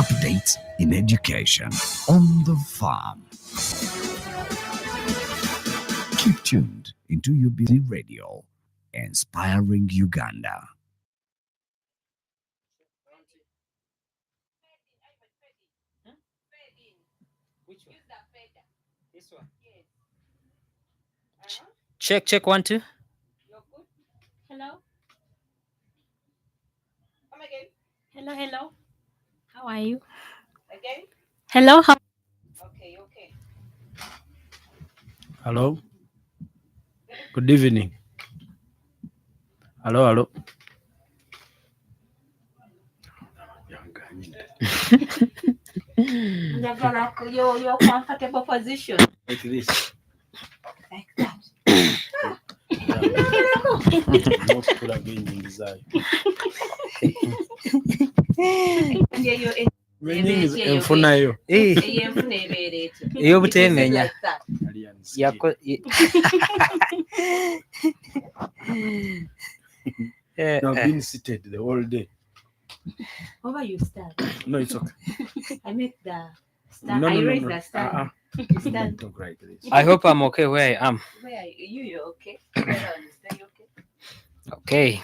updates in education on the farm. Keep tuned into UBC Radio, inspiring Uganda. Check 1 2. Hello. Come again. Hello. How are you? Again. Hello. Okay. Hello. Good evening. Hello. Your comfortable position. Like this. Like that. Enfunayo. Iyo butemenya. I've been seated the whole day. How about you stand? No, it's okay. I make the stand. No. Raise the stand. You stand. Talk right this. I hope I'm okay where I am. Where are you? You're okay. Where are you? Stay Okay.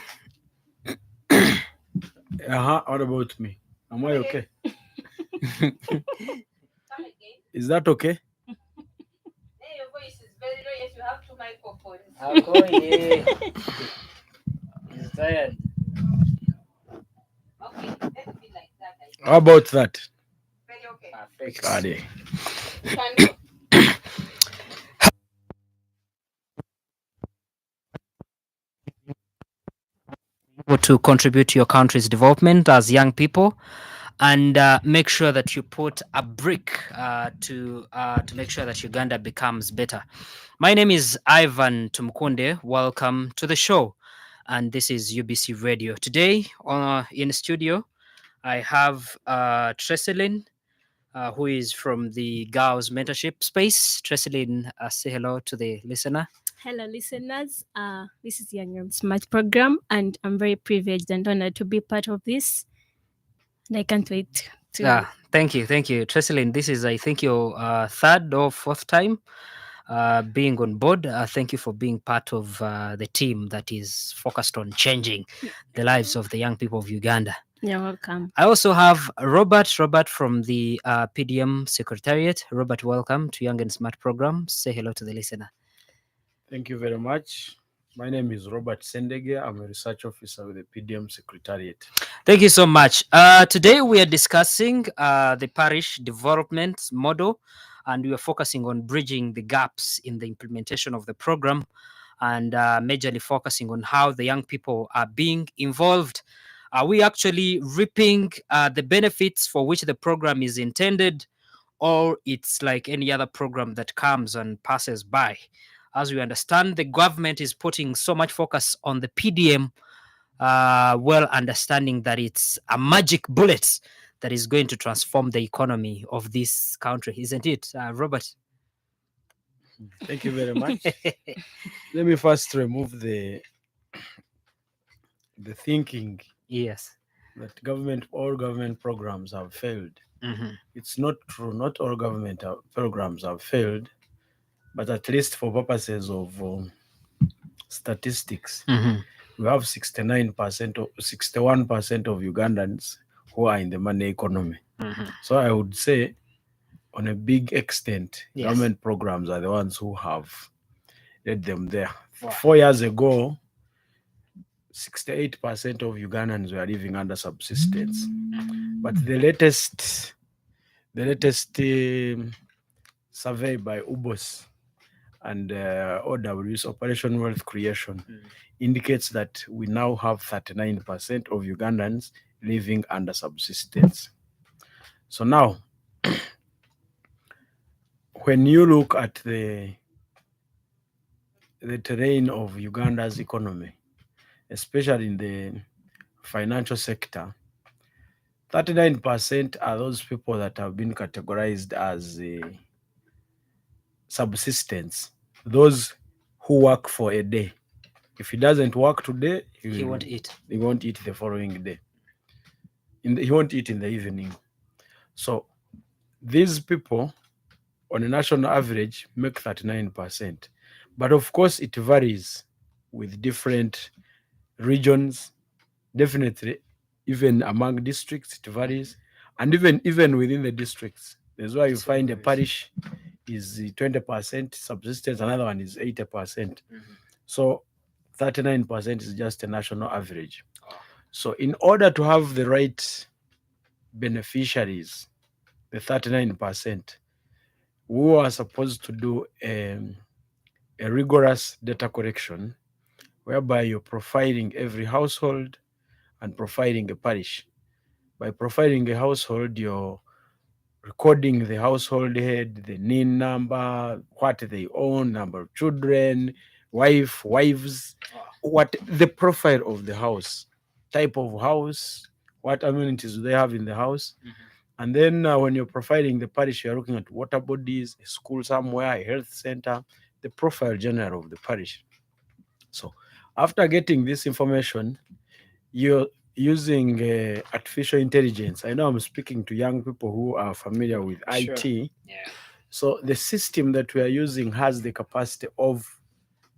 okay. What about me? Am I okay? Come again. Is that okay? Hey, your voice is very low. Yes, you have 2 microphones. He's tired. Okay, let it be like that. How about that? Very okay. Perfect. Got it. Stand up. To contribute to your country's development as young people, and make sure that you put a brick to make sure that Uganda becomes better. My name is Ivan Tumukunde. Welcome to the show, and this is UBC Radio. Today in studio, I have Tresselyn, who is from the Girls Mentorship Space. Tresselyn, say hello to the listener. Hello, listeners. This is Young and Smart program, and I'm very privileged and honored to be part of this. And I can't wait to. Thank you, Tresselyn. This is, I think, your 3rd or 4th time being on board. Thank you for being part of the team that is focused on changing the lives of the young people of Uganda. You're welcome. I also have Robert from the PDM Secretariat. Robert, welcome to Young and Smart program. Say hello to the listener. Thank you very much. My name is Robert Sendege. I'm a research officer with the PDM Secretariat. Thank you so much. Today we are discussing the parish development model, and we are focusing on bridging the gaps in the implementation of the program, and majorly focusing on how the young people are being involved. Are we actually reaping the benefits for which the program is intended, or it's like any other program that comes and passes by? As we understand, the government is putting so much focus on the PDM, well understanding that it's a magic bullet that is going to transform the economy of this country, isn't it, Robert? Thank you very much. Let me first remove the thinking Yes. that all government programs have failed. Mm-hmm. It's not true. Not all government programs have failed, but at least for purposes of statistics, Mm-hmm. we have 61% of Ugandans who are in the money economy. Mm-hmm. So I would say, on a big extent, Yes. government programs are the ones who have led them there. Wow. 4 years ago, 68% of Ugandans were living under subsistence. But the latest survey by UBOS and OWS, Operation Wealth Creation, indicates that we now have 39% of Ugandans living under subsistence. So now, when you look at the terrain of Uganda's economy, especially in the financial sector, 39% are those people that have been categorized as subsistence, those who work for a day. If he doesn't work today, He won't eat. He won't eat the following day. He won't eat in the evening. So these people, on a national average, make 39%. But of course, it varies with different regions. Definitely, even among districts, it varies, and even within the districts. That's why you So it find a varies. parish is 20% subsistence, another one is 80%. So 39% is just a national average. So in order to have the right beneficiaries, the 39%, we are supposed to do a rigorous data collection whereby you're profiling every household and profiling a parish. By profiling a household, you're recording the household head, the NIN number, what they own, number of children, wives, what the profile of the house, type of house, what amenities do they have in the house. And then when you're profiling the parish, you're looking at water bodies, a school somewhere, a health center, the profile general of the parish. So after getting this information, you're using artificial intelligence. I know I'm speaking to young people who are familiar with Sure. IT. Yeah. So the system that we are using has the capacity of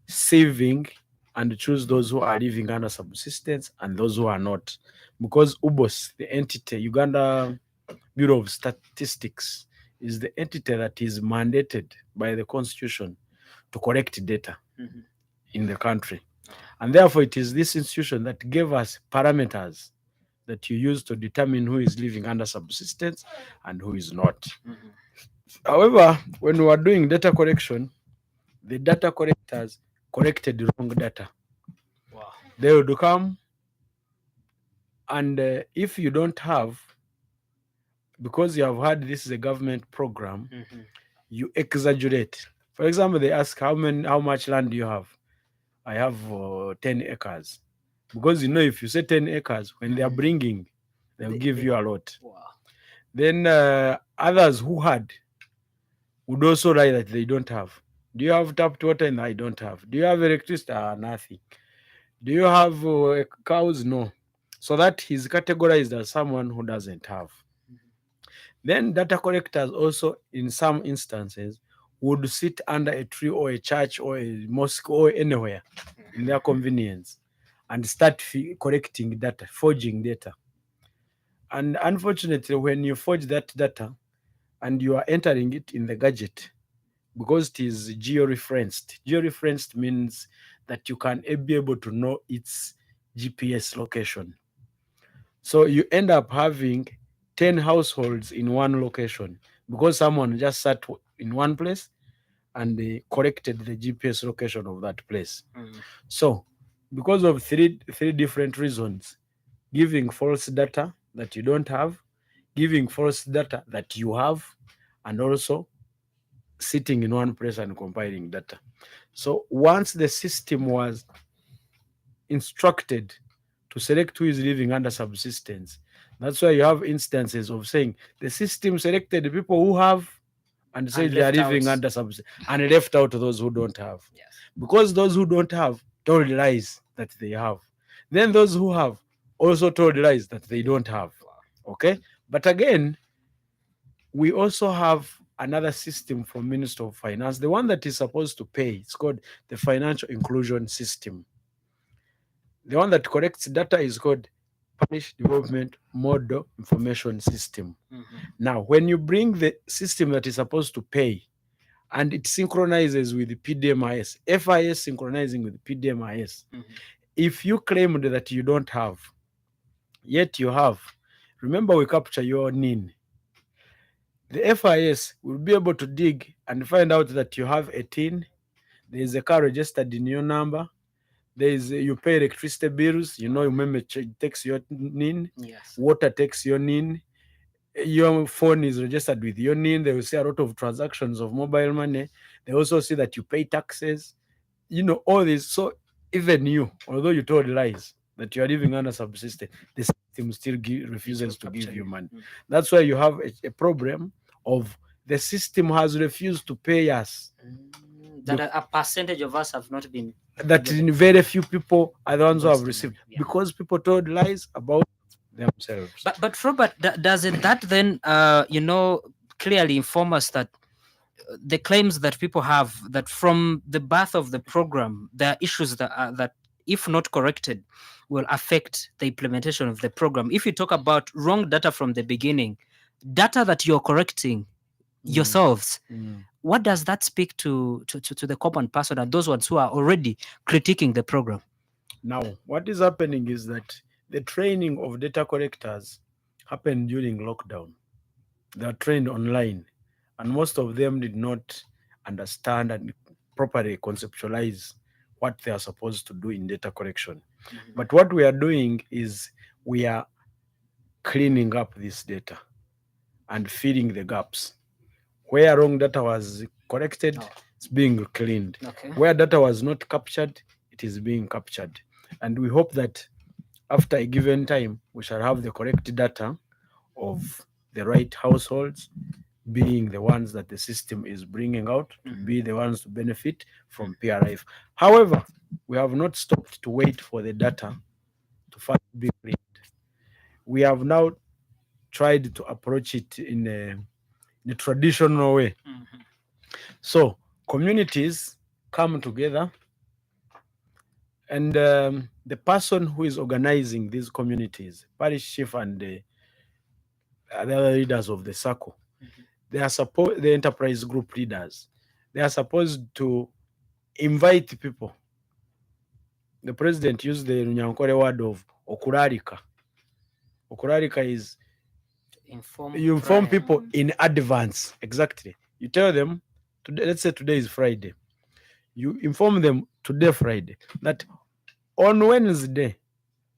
saving and choose those who are living under subsistence and those who are not. Because UBOS, the entity, Uganda Bureau of Statistics, is the entity that is mandated by the constitution to collect data in the country. And therefore, it is this institution that gave us parameters that you use to determine who is living under subsistence and who is not. However, when we were doing data collection, the data collectors collected wrong data. Wow. They would come, and if you don't have, because you have heard this is a government program, you exaggerate. For example, they ask how much land do you have? I have 10 acres. Because if you say 10 acres, when they are bringing, they'll give you a lot. Wow. Then others who had would also write that they don't have. Do you have tapped water? And I don't have. Do you have electricity? Nothing. Do you have cows? No. So that he's categorized as someone who doesn't have. Then data collectors also, in some instances, would sit under a tree or a church or a mosque or anywhere in their convenience and start collecting data, forging data. And unfortunately, when you forge that data and you are entering it in the gadget, because it is georeferenced means that you can be able to know its GPS location. So you end up having 10 households in one location because someone just sat in one place and they corrected the GPS location of that place. So because of three different reasons, giving false data that you don't have, giving false data that you have, and also sitting in one place and compiling data. So once the system was instructed to select who is living under subsistence, that's why you have instances of saying the system selected the people who have and said they are left living out. under subsistence and left out those who don't have. Yes. Because those who don't have told lies that they have. Then those who have also told lies that they don't have. Okay? But again, we also have another system from Minister of Finance, the one that is supposed to pay. It's called the Financial Inclusion System. The one that collects data is called Parish Development Model Information System. Now, when you bring the system that is supposed to pay and it synchronizes with the PDMIS, FIS synchronizing with PDMIS, if you claimed that you don't have, yet you have, remember we capture your NIN. The FIS will be able to dig and find out that you have a TIN, there is a car registered in your number, you pay electricity bills, remember takes your NIN, Yes. water takes your NIN, your phone is registered with your NIN. They will see a lot of transactions of mobile money. They also see that you pay taxes, all this. So even you, although you told lies that you are living under subsistence, the system still refuses to give you money. That's why you have a problem of the system has refused to pay us. That a percentage of us have not been. That very few people are the ones who have received, Yeah. because people told lies about themselves. But Robert, doesn't that then clearly inform us that the claims that people have that from the birth of the program, there are issues that if not corrected, will affect the implementation of the program. If you talk about wrong data from the beginning, data that you're correcting yourselves, what does that speak to the common person and those ones who are already critiquing the program? Now, what is happening is that the training of data collectors happened during lockdown. They are trained online, and most of them did not understand and properly conceptualize what they are supposed to do in data collection. But what we are doing is we are cleaning up this data and filling the gaps. Where wrong data was collected, it's being cleaned. Okay. Where data was not captured, it is being captured. And we hope that after a given time, we shall have the correct data of the right households being the ones that the system is bringing out to be the ones to benefit from PRF. However, we have not stopped to wait for the data to first be cleaned. We have now tried to approach it in a traditional way. So communities come together, and the person who is organizing these communities, parish chief and the other leaders of the circle, they are the enterprise group leaders, they are supposed to invite people. The president used the Runyankore word of okurarika. Okurarika is you inform people in advance. Exactly. You tell them, today, let's say today is Friday. You inform them today, Friday, that on Wednesday,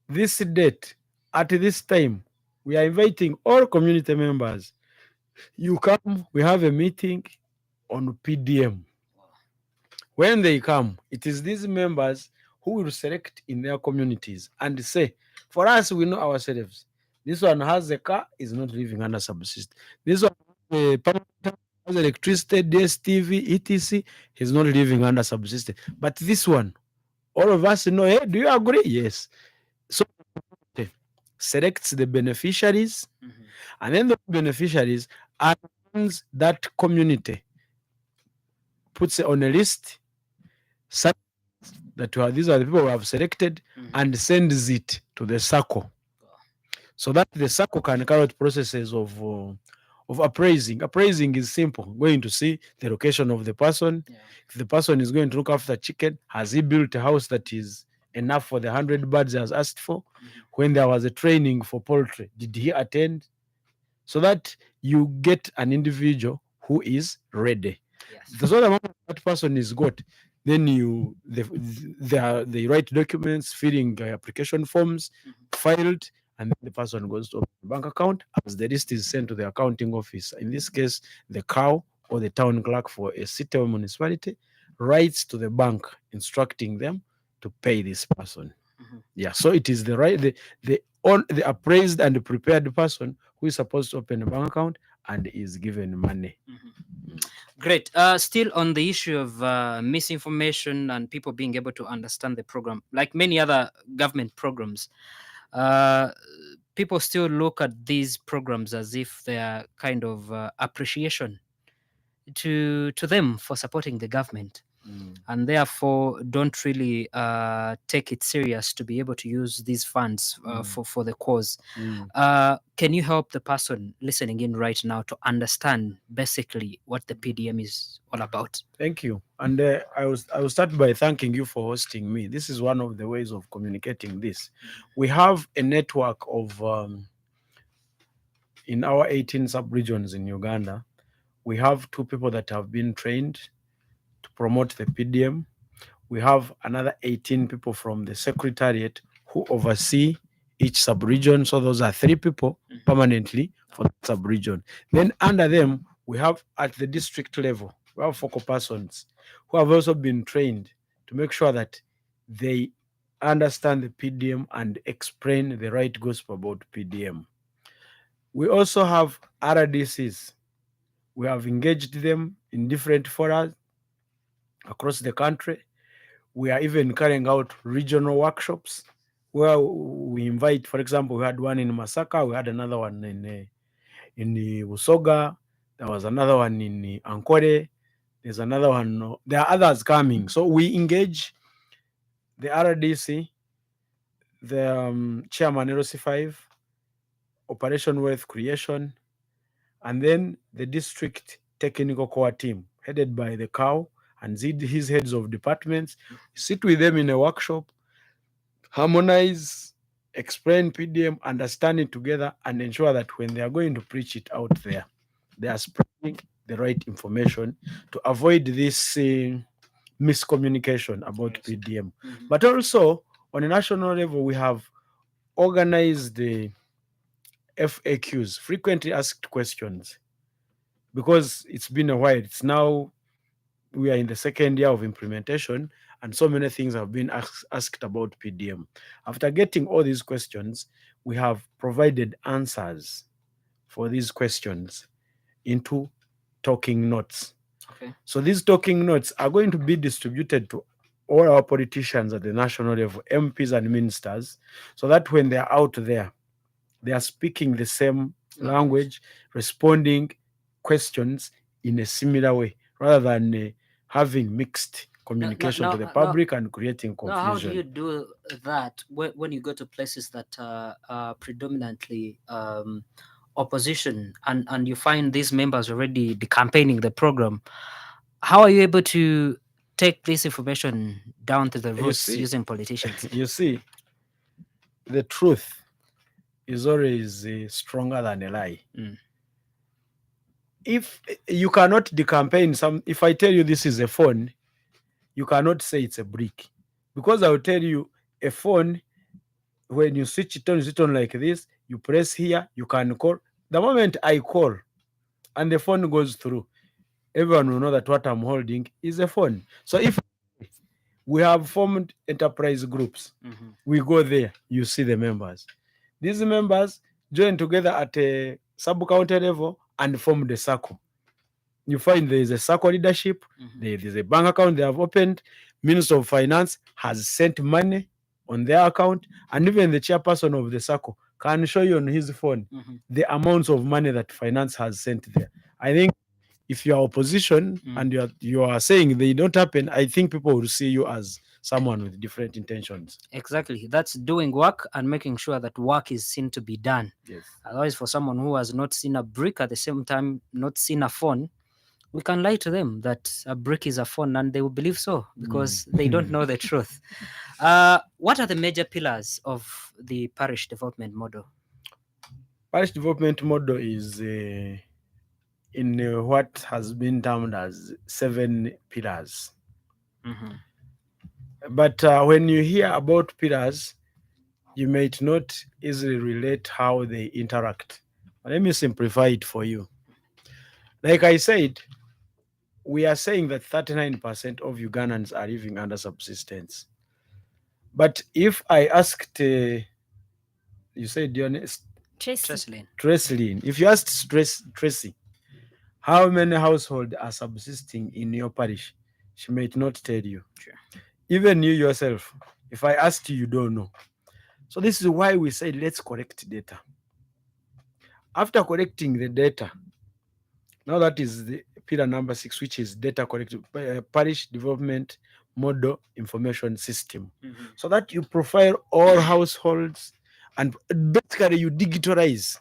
this date, at this time, we are inviting all community members. You come, we have a meeting on PDM. When they come, it is these members who will select in their communities and say, for us, we know ourselves. This one has a car, is not living under subsistence. This one has electricity, DSTV, etc. He's not living under subsistence. But this one, all of us know, hey, do you agree? Yes. So selects the beneficiaries, and then the beneficiaries are that community puts it on a list that these are the people we have selected, and sends it to the circle so that the circle can carry out processes of appraising. Appraising is simple: going to see the location of the person. If the person is going to look after chicken, has he built a house that is enough for the 100 birds he has asked for? When there was a training for poultry, did he attend? So that you get an individual who is ready. The sort of that person is got, then they write documents, filling application forms, filed, and then the person goes to open a bank account as the list is sent to the accounting office. In this case, the cow or the town clerk for a city or municipality writes to the bank instructing them to pay this person. Yeah, so it is the appraised and prepared person who is supposed to open a bank account and is given money. Great. Still on the issue of misinformation and people being able to understand the program, like many other government programs, people still look at these programs as if they are kind of appreciation to them for supporting the government. And therefore don't really take it serious to be able to use these funds for the cause. Can you help the person listening in right now to understand basically what the PDM is all about? Thank you. And I will start by thanking you for hosting me. This is one of the ways of communicating this. We have a network of, in our 18 sub-regions in Uganda, we have 2 people that have been trained to promote the PDM. We have another 18 people from the secretariat who oversee each sub-region. So those are 3 people permanently for the sub-region. Then under them, we have at the district level, we have focal persons who have also been trained to make sure that they understand the PDM and explain the right gospel about PDM. We also have RDCs. We have engaged them in different forums across the country. We are even carrying out regional workshops where we invite, for example, we had one in Masaka, we had another one in Usoga, there was another one in Ankole, there's another one, there are others coming. So we engage the RDC, the chairman LC5, Operation Wealth Creation, and then the district technical core team headed by the cow and his heads of departments. Sit with them in a workshop, harmonize, explain PDM, understand it together, and ensure that when they are going to preach it out there, they are spreading the right information to avoid this miscommunication about PDM. But also, on a national level, we have organized the FAQs, frequently asked questions, because it's been a while. It's now, we are in the second year of implementation, and so many things have been asked about PDM. After getting all these questions, we have provided answers for these questions into talking notes. Okay. So these talking notes are going to be distributed to all our politicians at the national level, MPs and ministers, so that when they are out there, they are speaking the same language, responding questions in a similar way, rather than having mixed communication to the public and creating confusion. Now, how do you do that when you go to places that are predominantly opposition, and you find these members already campaigning the program? How are you able to take this information down to the roots using politicians? You see, the truth is always stronger than a lie. If you cannot decampaign if I tell you this is a phone, you cannot say it's a brick, because I will tell you a phone, when you switch it on like this, you press here, you can call. The moment I call and the phone goes through, everyone will know that what I'm holding is a phone. So if we have formed enterprise groups, we go there, you see the members. These members join together at a sub-county level and form the circle. You find there is a circle leadership, there is a bank account they have opened, Minister of Finance has sent money on their account, and even the chairperson of the circle can show you on his phone the amounts of money that finance has sent there. I think if you are opposition and you are saying they don't happen, I think people will see you as someone with different intentions. Exactly. That's doing work and making sure that work is seen to be done. Yes. Otherwise, for someone who has not seen a brick, at the same time not seen a phone, we can lie to them that a brick is a phone, and they will believe so, because they don't know the truth. What are the major pillars of the parish development model? Parish development model is in what has been termed as 7 pillars. But when you hear about pillars, you might not easily relate how they interact. Let me simplify it for you. Like I said, we are saying that 39% of Ugandans are living under subsistence. But if I asked, you said your name? Tracy. If you asked Tracy, how many households are subsisting in your parish, she might not tell you. Sure. Even you yourself, if I asked you, you don't know. So this is why we say let's collect data. After collecting the data, now that is the pillar number 6, which is data collected, parish development model information system. So that you profile all households, and basically you digitalize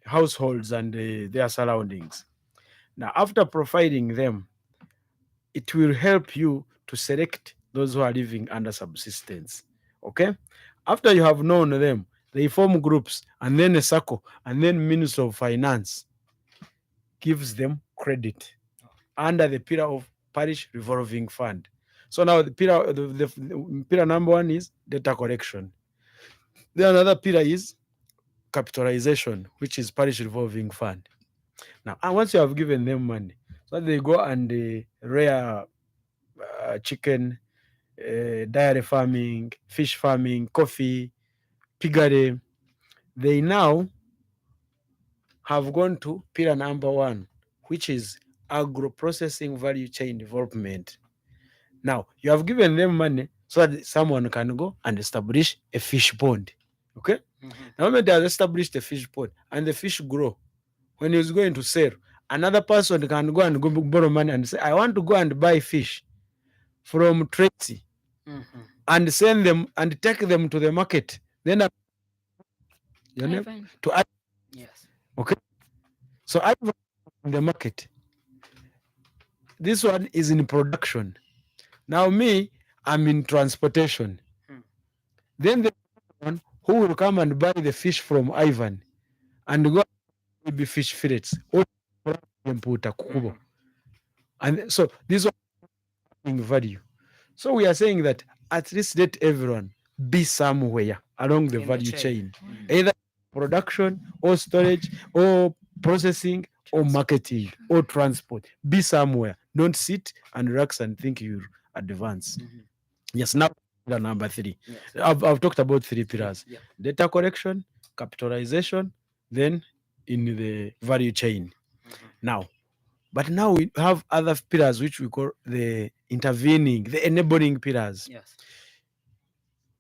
households and their surroundings. Now, after profiling them, it will help you to select those who are living under subsistence. Okay? After you have known them, they form groups, and then a circle, and then Minister of Finance gives them credit under the pillar of parish revolving fund. So now the pillar number 1 is data collection. Then another pillar is capitalization, which is parish revolving fund. Now, and once you have given them money, so they go and rear chicken, dairy farming, fish farming, coffee, piggery, they now have gone to pillar number 1, which is agro-processing value chain development. Now, you have given them money, so that someone can go and establish a fish pond. Okay. Mhm. The moment they have established a fish pond and the fish grow, when he's going to sell, another person can go and go borrow money and say, I want to go and buy fish from Tracy Mhm. and send them and take them to the market. Then your name Ivan. to add. Yes. Okay. So I in the market. This one is in production. Now me, I'm in transportation. Hmm. Then the one who will come and buy the fish from Ivan and go maybe fish fillets or Mhm. and so this one is value. So we are saying that at least let everyone be somewhere along the In the value chain. chain, either production or storage or processing or marketing or transport. Be somewhere. Don't sit and relax and think you advance. Mhm. Yes, now pillar number 3. Yes. I've talked about 3 pillars: Yep. data collection, capitalization, then in the value chain. Mhm. Now, but now we have other pillars which we call the intervening, the enabling pillars. Yes.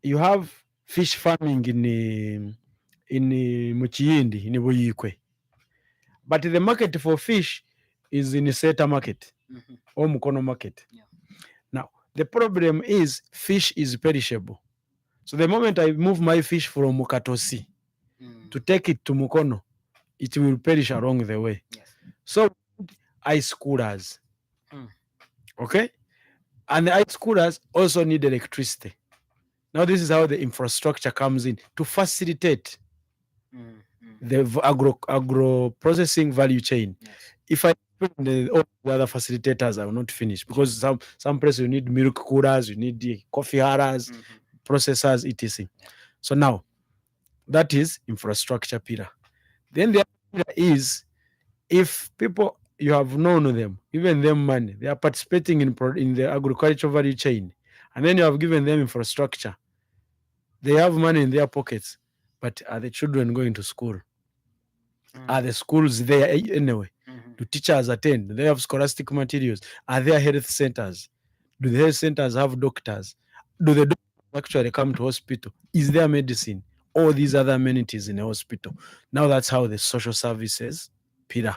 You have fish farming in Muchiyindi, in Buyikwe. But the market for fish is in Seta market Mhm. or Mukono market. Yeah. Now, the problem is fish is perishable. So the moment I move my fish from Mukatosi Mm. to take it to Mukono, it will perish along the way. Yes. So ice coolers. Hmm. Okay? And the ice coolers also need electricity. Now, this is how the infrastructure comes in to facilitate Mm. Mm. the agro processing value chain. Yes. If I explain all the other facilitators, I will not finish because some places you need milk coolers, you need the coffee holders, Mhm. processors, etc. Yeah. So now that is infrastructure pillar. Then the other pillar is if people you have known them, given them money, they are participating in the agricultural value chain, and then you have given them infrastructure. They have money in their pockets, but are the children going to school? Are the schools there anyway? Mhm. Do teachers attend? Do they have scholastic materials? Are there health centers? Do the health centers have doctors? Do the doctors actually come to hospital? Is there medicine? All these other amenities in a hospital. Now that's how the social services pillar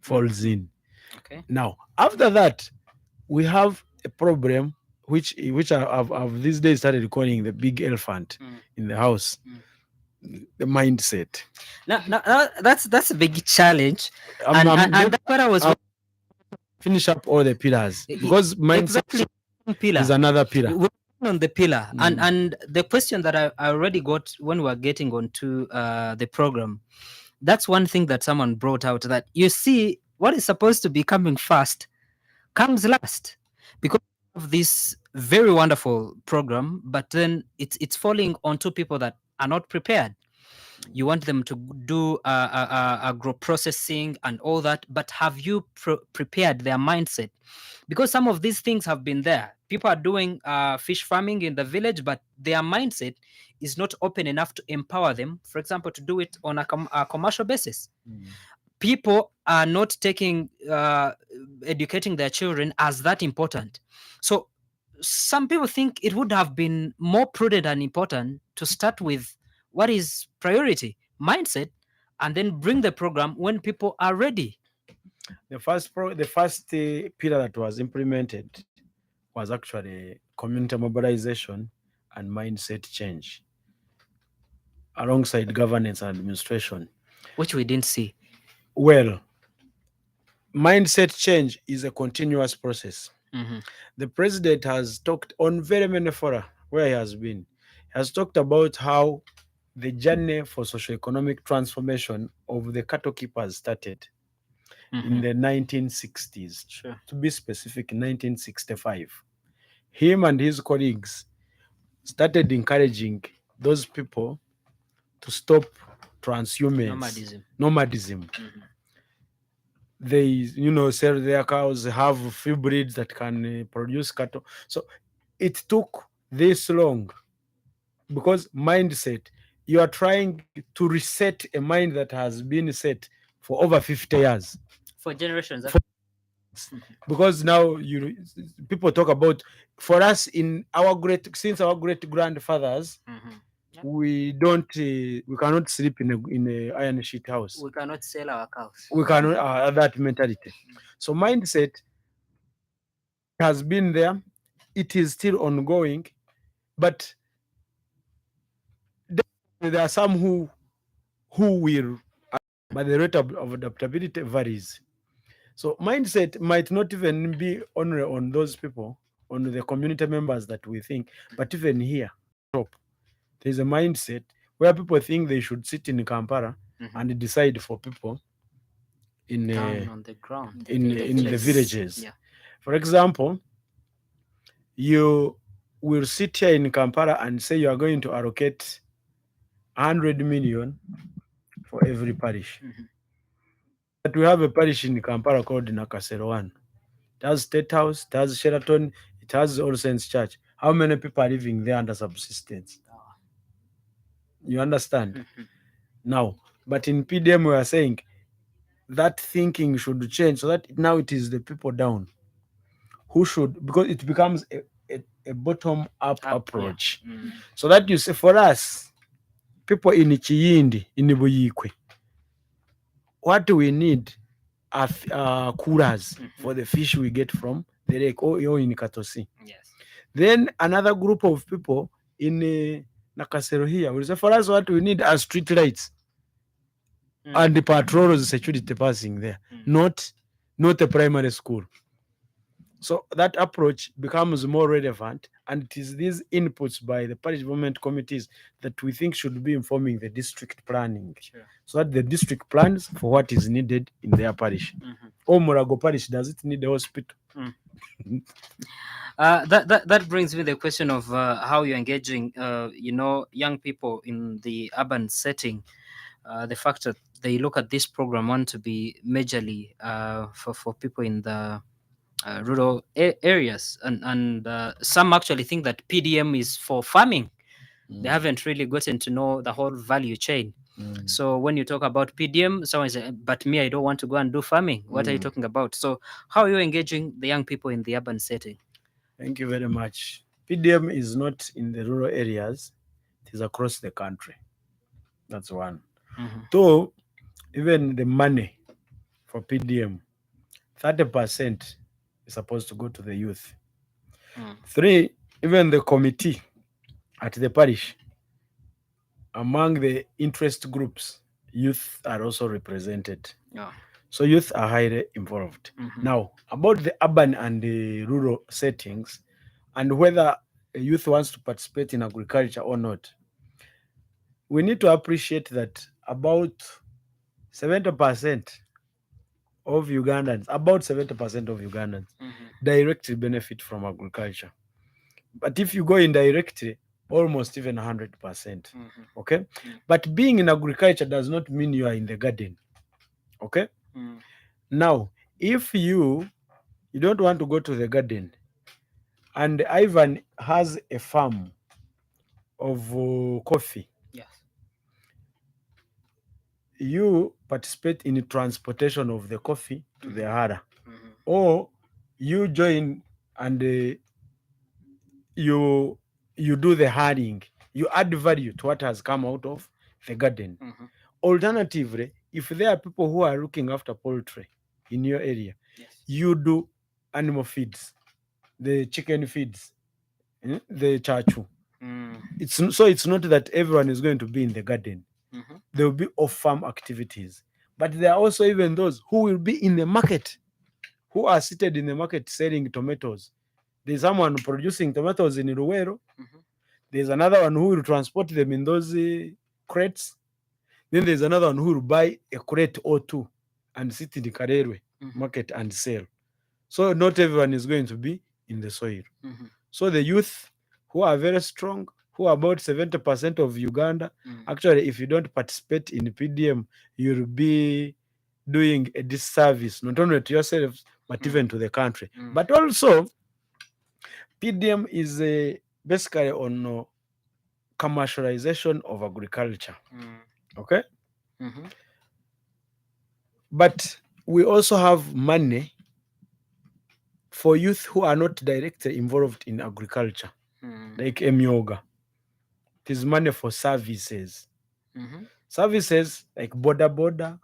falls in. Okay. Now, after that, we have a problem which I've these days started calling the big elephant Mm. in the house, the mindset. Now, that's a big challenge, I'm, I'm, and that's what I was I'll finish up all the pillars because mindset exactly pillar. is another pillar. We're on the pillar, Mm. and the question that I already got when we were getting onto the program, that's one thing that someone brought out, that you see what is supposed to be coming first comes last, because of this very wonderful program, but then it's falling onto people that are not prepared. You want them to do agro processing and all that, but have you prepared their mindset? Because some of these things have been there. People are doing fish farming in the village, but their mindset is not open enough to empower them, for example, to do it on a commercial basis. People are not taking educating their children as that important. So some people think it would have been more prudent and important to start with what is priority mindset, and then bring the program when people are ready. The first pillar that was implemented was actually community mobilization and mindset change alongside governance and administration. Which we didn't see. Well, mindset change is a continuous process. Mhm. The president has talked on very many fora where he has been. He has talked about how the journey for socioeconomic transformation of the cattle keepers started in Mhm. the 1960s. Sure. To be specific, 1965. Him and his colleagues started encouraging those people to stop transhumance, nomadism. Mhm. They, sell their cows, have few breeds that can produce cattle. So it took this long because mindset, you are trying to reset a mind that has been set for over 50 years. For generations. For because now people talk about, for us in our since our great grandfathers, we cannot sleep in a iron sheet house. We cannot sell our cows. We cannot that mentality. So mindset has been there, it is still ongoing, but there are some who will, but the rate of adaptability varies. So mindset might not even be only on those people, on the community members that we think, but even here, top, there's a mindset where people think they should sit in Kampala and decide for people in Down on the ground, in the villages. Yeah. For example, you will sit here in Kampala and say you are going to allocate 100 million for every parish. But we have a parish in Kampala called Nakasero 1. It has State House, it has Sheraton, it has All Saints Church. How many people are living there under subsistence? You understand? Now, but in PDM, we are saying that thinking should change so that now it is the people down who should, because it becomes a bottom up approach. Yeah. So that you say, for us, people in Chiyindi, in Buyikwe, what we need are coolers for the fish we get from the lake or in Katosi. Yes. Then another group of people in Nakasero here will say, for us, what we need are street lights and the patrols, security passing there, not a primary school. So that approach becomes more relevant, and it is these inputs by the parish development committees that we think should be informing the district planning, so that the district plans for what is needed in their parish. Oh, Murago parish, does it need a hospital? That brings me the question of how you're engaging, young people in the urban setting. The fact that they look at this program want to be majorly for people in the rural areas, and some actually think that PDM is for farming. They haven't really gotten to know the whole value chain. So when you talk about PDM, someone says, but me, I don't want to go and do farming. What are you talking about? So how are you engaging the young people in the urban setting? Thank you very much. PDM is not in the rural areas, it is across the country. That's one. Though even the money for PDM, 30% is supposed to go to the youth. 3, even the committee at the parish, among the interest groups, youth are also represented. So youth are highly involved. Now, about the urban and the rural settings and whether a youth wants to participate in agriculture or not, we need to appreciate that about 70% of Ugandans, directly benefit from agriculture. But if you go indirectly, almost even 100%. Okay? But being in agriculture does not mean you are in the garden. Okay? Now, if you don't want to go to the garden, and Ivan has a farm of coffee, Yes. you participate in the transportation of the coffee to the Hara, or you join and you do the herding, you add value to what has come out of the garden. Alternatively, if there are people who are looking after poultry in your area, you do animal feeds, the chicken feeds, the chachu. It's not that everyone is going to be in the garden. There will be off-farm activities, but there are also even those who will be in the market, who are seated in the market selling tomatoes. There's someone producing tomatoes in Ruwero. There's another one who will transport them in those crates. Then there's another one who will buy a crate or two and sit in the Karerwe market and sell. So not everyone is going to be in the soil. So the youth who are very strong, who are about 70% of Uganda, actually, if you don't participate in PDM, you'll be doing a disservice, not only to yourselves, but even to the country. But also, PDM is basically on commercialization of agriculture. Okay? But we also have money for youth who are not directly involved in agriculture, like emyoga. It is money for services. Services like border,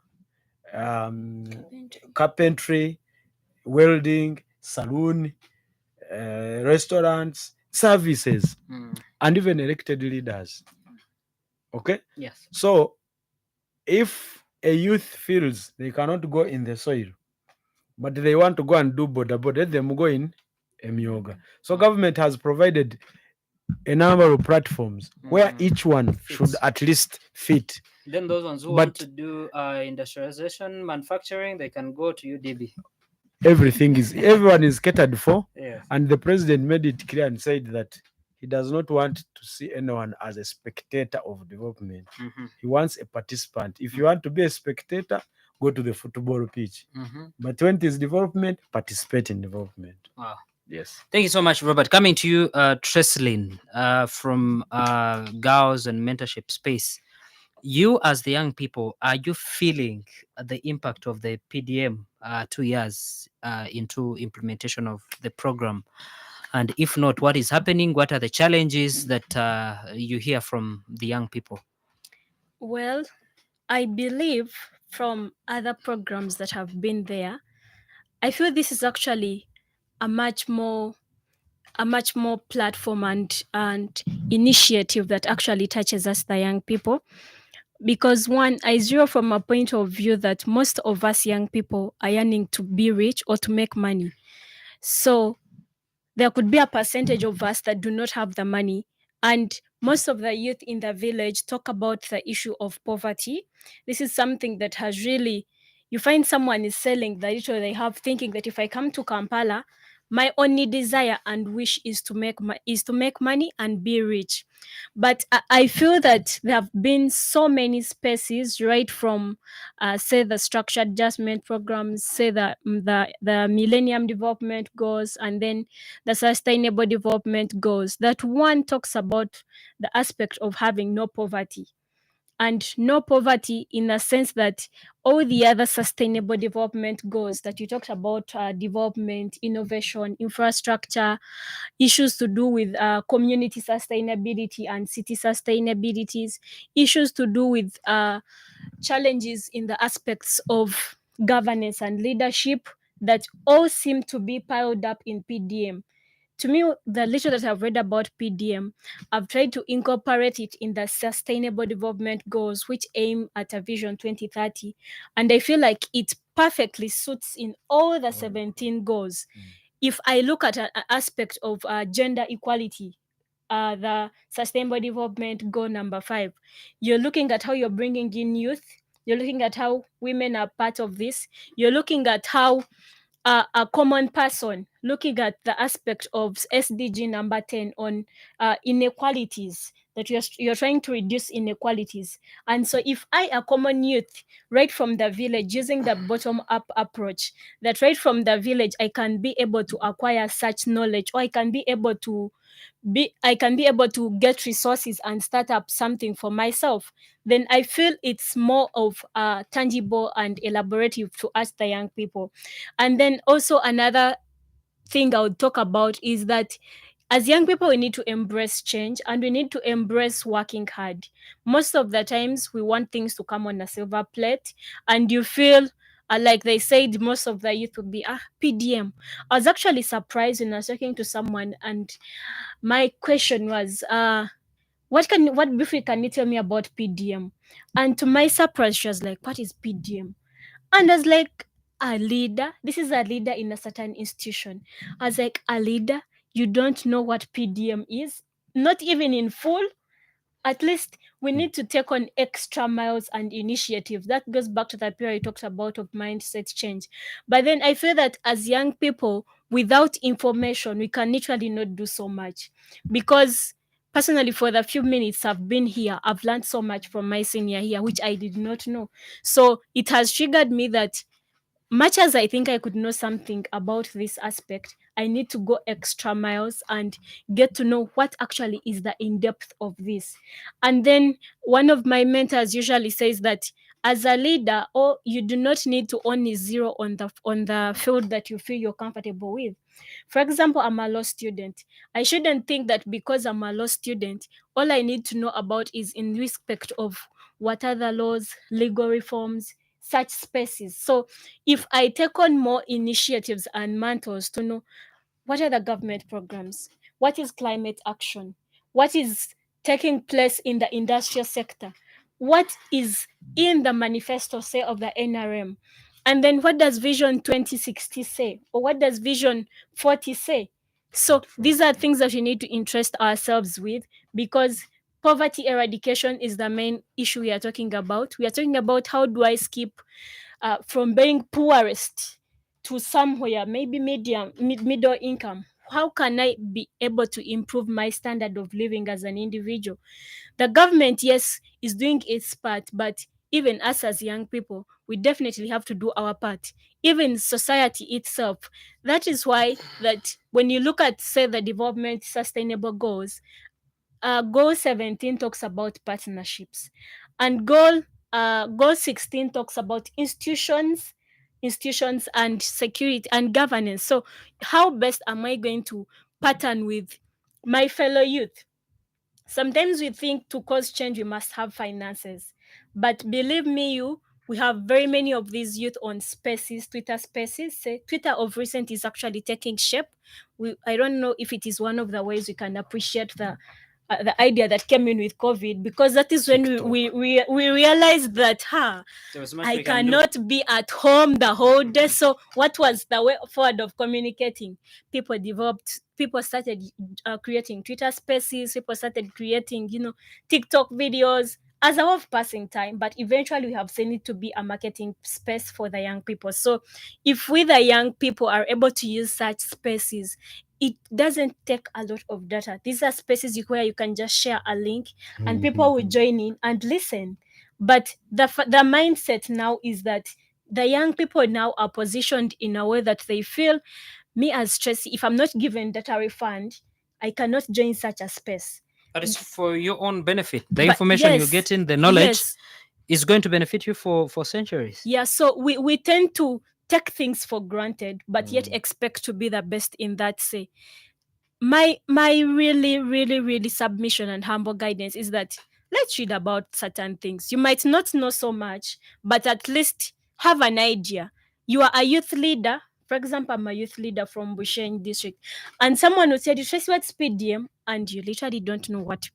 carpentry, welding, saloon, restaurants, services, and even elected leaders. Okay? Yes. So if a youth feels they cannot go in the soil, but they want to go and do border, let them go in emyoga. So government has provided a number of platforms where each one should at least fit. Then those ones who want to do industrialization, manufacturing, they can go to UDB. Everyone is catered for. Yes. And the president made it clear and said that he does not want to see anyone as a spectator of development. He wants a participant. If you want to be a spectator, go to the football pitch. But when it is development, participate in development. Wow. Yes. Thank you so much, Robert. Coming to you, Treslin, from girls and mentorship space. You, as the young people, are you feeling the impact of the PDM 2 years into implementation of the program? And if not, what is happening? What are the challenges that you hear from the young people? Well, I believe from other programs that have been there, I feel this is actually a much more platform and initiative that actually touches us, the young people. Because one, I zero from a point of view that most of us young people are yearning to be rich or to make money. So there could be a percentage of us that do not have the money. And most of the youth in the village talk about the issue of poverty. This is something that has really, you find someone is selling the little they have, thinking that if I come to Kampala, my only desire and wish is to make money and be rich. But I feel that there have been so many spaces, right from say the structured adjustment programs, say the Millennium Development Goals, and then the Sustainable Development Goals, that one talks about the aspect of having no poverty. And no poverty in the sense that all the other sustainable development goals that you talked about, development, innovation, infrastructure, issues to do with community sustainability and city sustainabilities, issues to do with challenges in the aspects of governance and leadership, that all seem to be piled up in PDM. To me, the little that I've read about PDM, I've tried to incorporate it in the Sustainable Development Goals, which aim at a Vision 2030. And I feel like it perfectly suits in all the 17 goals. If I look at an aspect of gender equality, the Sustainable Development Goal number 5, you're looking at how you're bringing in youth. You're looking at how women are part of this. You're looking at how a common person, looking at the aspect of SDG number 10 on inequalities, that you're trying to reduce inequalities. And so if I, a common youth, right from the village, using the bottom-up approach, that right from the village, I can be able to acquire such knowledge, or I can be able to get resources and start up something for myself, then I feel it's more of tangible and elaborative to us, the young people. And then also another thing I would talk about is that as young people, we need to embrace change and we need to embrace working hard. Most of the times we want things to come on a silver plate, and you feel like they said, most of the youth would be PDM. I was actually surprised when I was talking to someone, and my question was, what briefly can you tell me about PDM? And to my surprise, she was like, what is PDM? And I was like, a leader? This is a leader in a certain institution. I was like, a leader? You don't know what PDM is? Not even in full? At least we need to take on extra miles and initiatives. That goes back to that period I talked about of mindset change. But then I feel that as young people, without information, we can literally not do so much. Because personally, for the few minutes I've been here, I've learned so much from my senior here, which I did not know. So it has triggered me that much as I think I could know something about this aspect, I need to go extra miles and get to know what actually is the in-depth of this. And then one of my mentors usually says that as a leader, or you do not need to only zero on the field that you feel you're comfortable with. For example, I'm a law student. I shouldn't think that because I'm a law student, all I need to know about is in respect of what are the laws, legal reforms, such spaces. So if I take on more initiatives and mantles to know what are the government programs, what is climate action, what is taking place in the industrial sector, what is in the manifesto, say, of the NRM, and then what does Vision 2060 say, or what does Vision 40 say? So these are things that we need to interest ourselves with, because poverty eradication is the main issue we are talking about. We are talking about how do I skip from being poorest to somewhere maybe middle income. How can I be able to improve my standard of living as an individual? The government, yes, is doing its part, but even us as young people, we definitely have to do our part. Even society itself. That is why that when you look at, say, the development sustainable goals, goal 17 talks about partnerships, and goal 16 talks about institutions and security and governance. So how best am I going to pattern with my fellow youth? Sometimes we think to cause change we must have finances, but believe me, we have very many of these youth on spaces, Twitter spaces. Say, Twitter of recent is actually taking shape. I don't know if it is one of the ways we can appreciate the idea that came in with COVID, because that is when we realized that I cannot be at home the whole day. So what was the way forward of communicating? People started creating Twitter spaces, people started creating, TikTok videos as a way of passing time, but eventually we have seen it to be a marketing space for the young people. So if we, the young people, are able to use such spaces, it doesn't take a lot of data. These are spaces where you can just share a link and people will join in and listen. But the mindset now is that the young people now are positioned in a way that they feel, me as Tracy, if I'm not given data refund, I cannot join such a space. That is for your own benefit. The But information you're yes, getting, the knowledge yes, is going to benefit you for centuries. yeah. So we tend to take things for granted, but yet expect to be the best in that, say. My really, really, really submission and humble guidance is that let's read about certain things. You might not know so much, but at least have an idea. You are a youth leader. For example, I'm a youth leader from Busheng district, and someone would say, "Tracy, what's PDM?" And you literally don't know what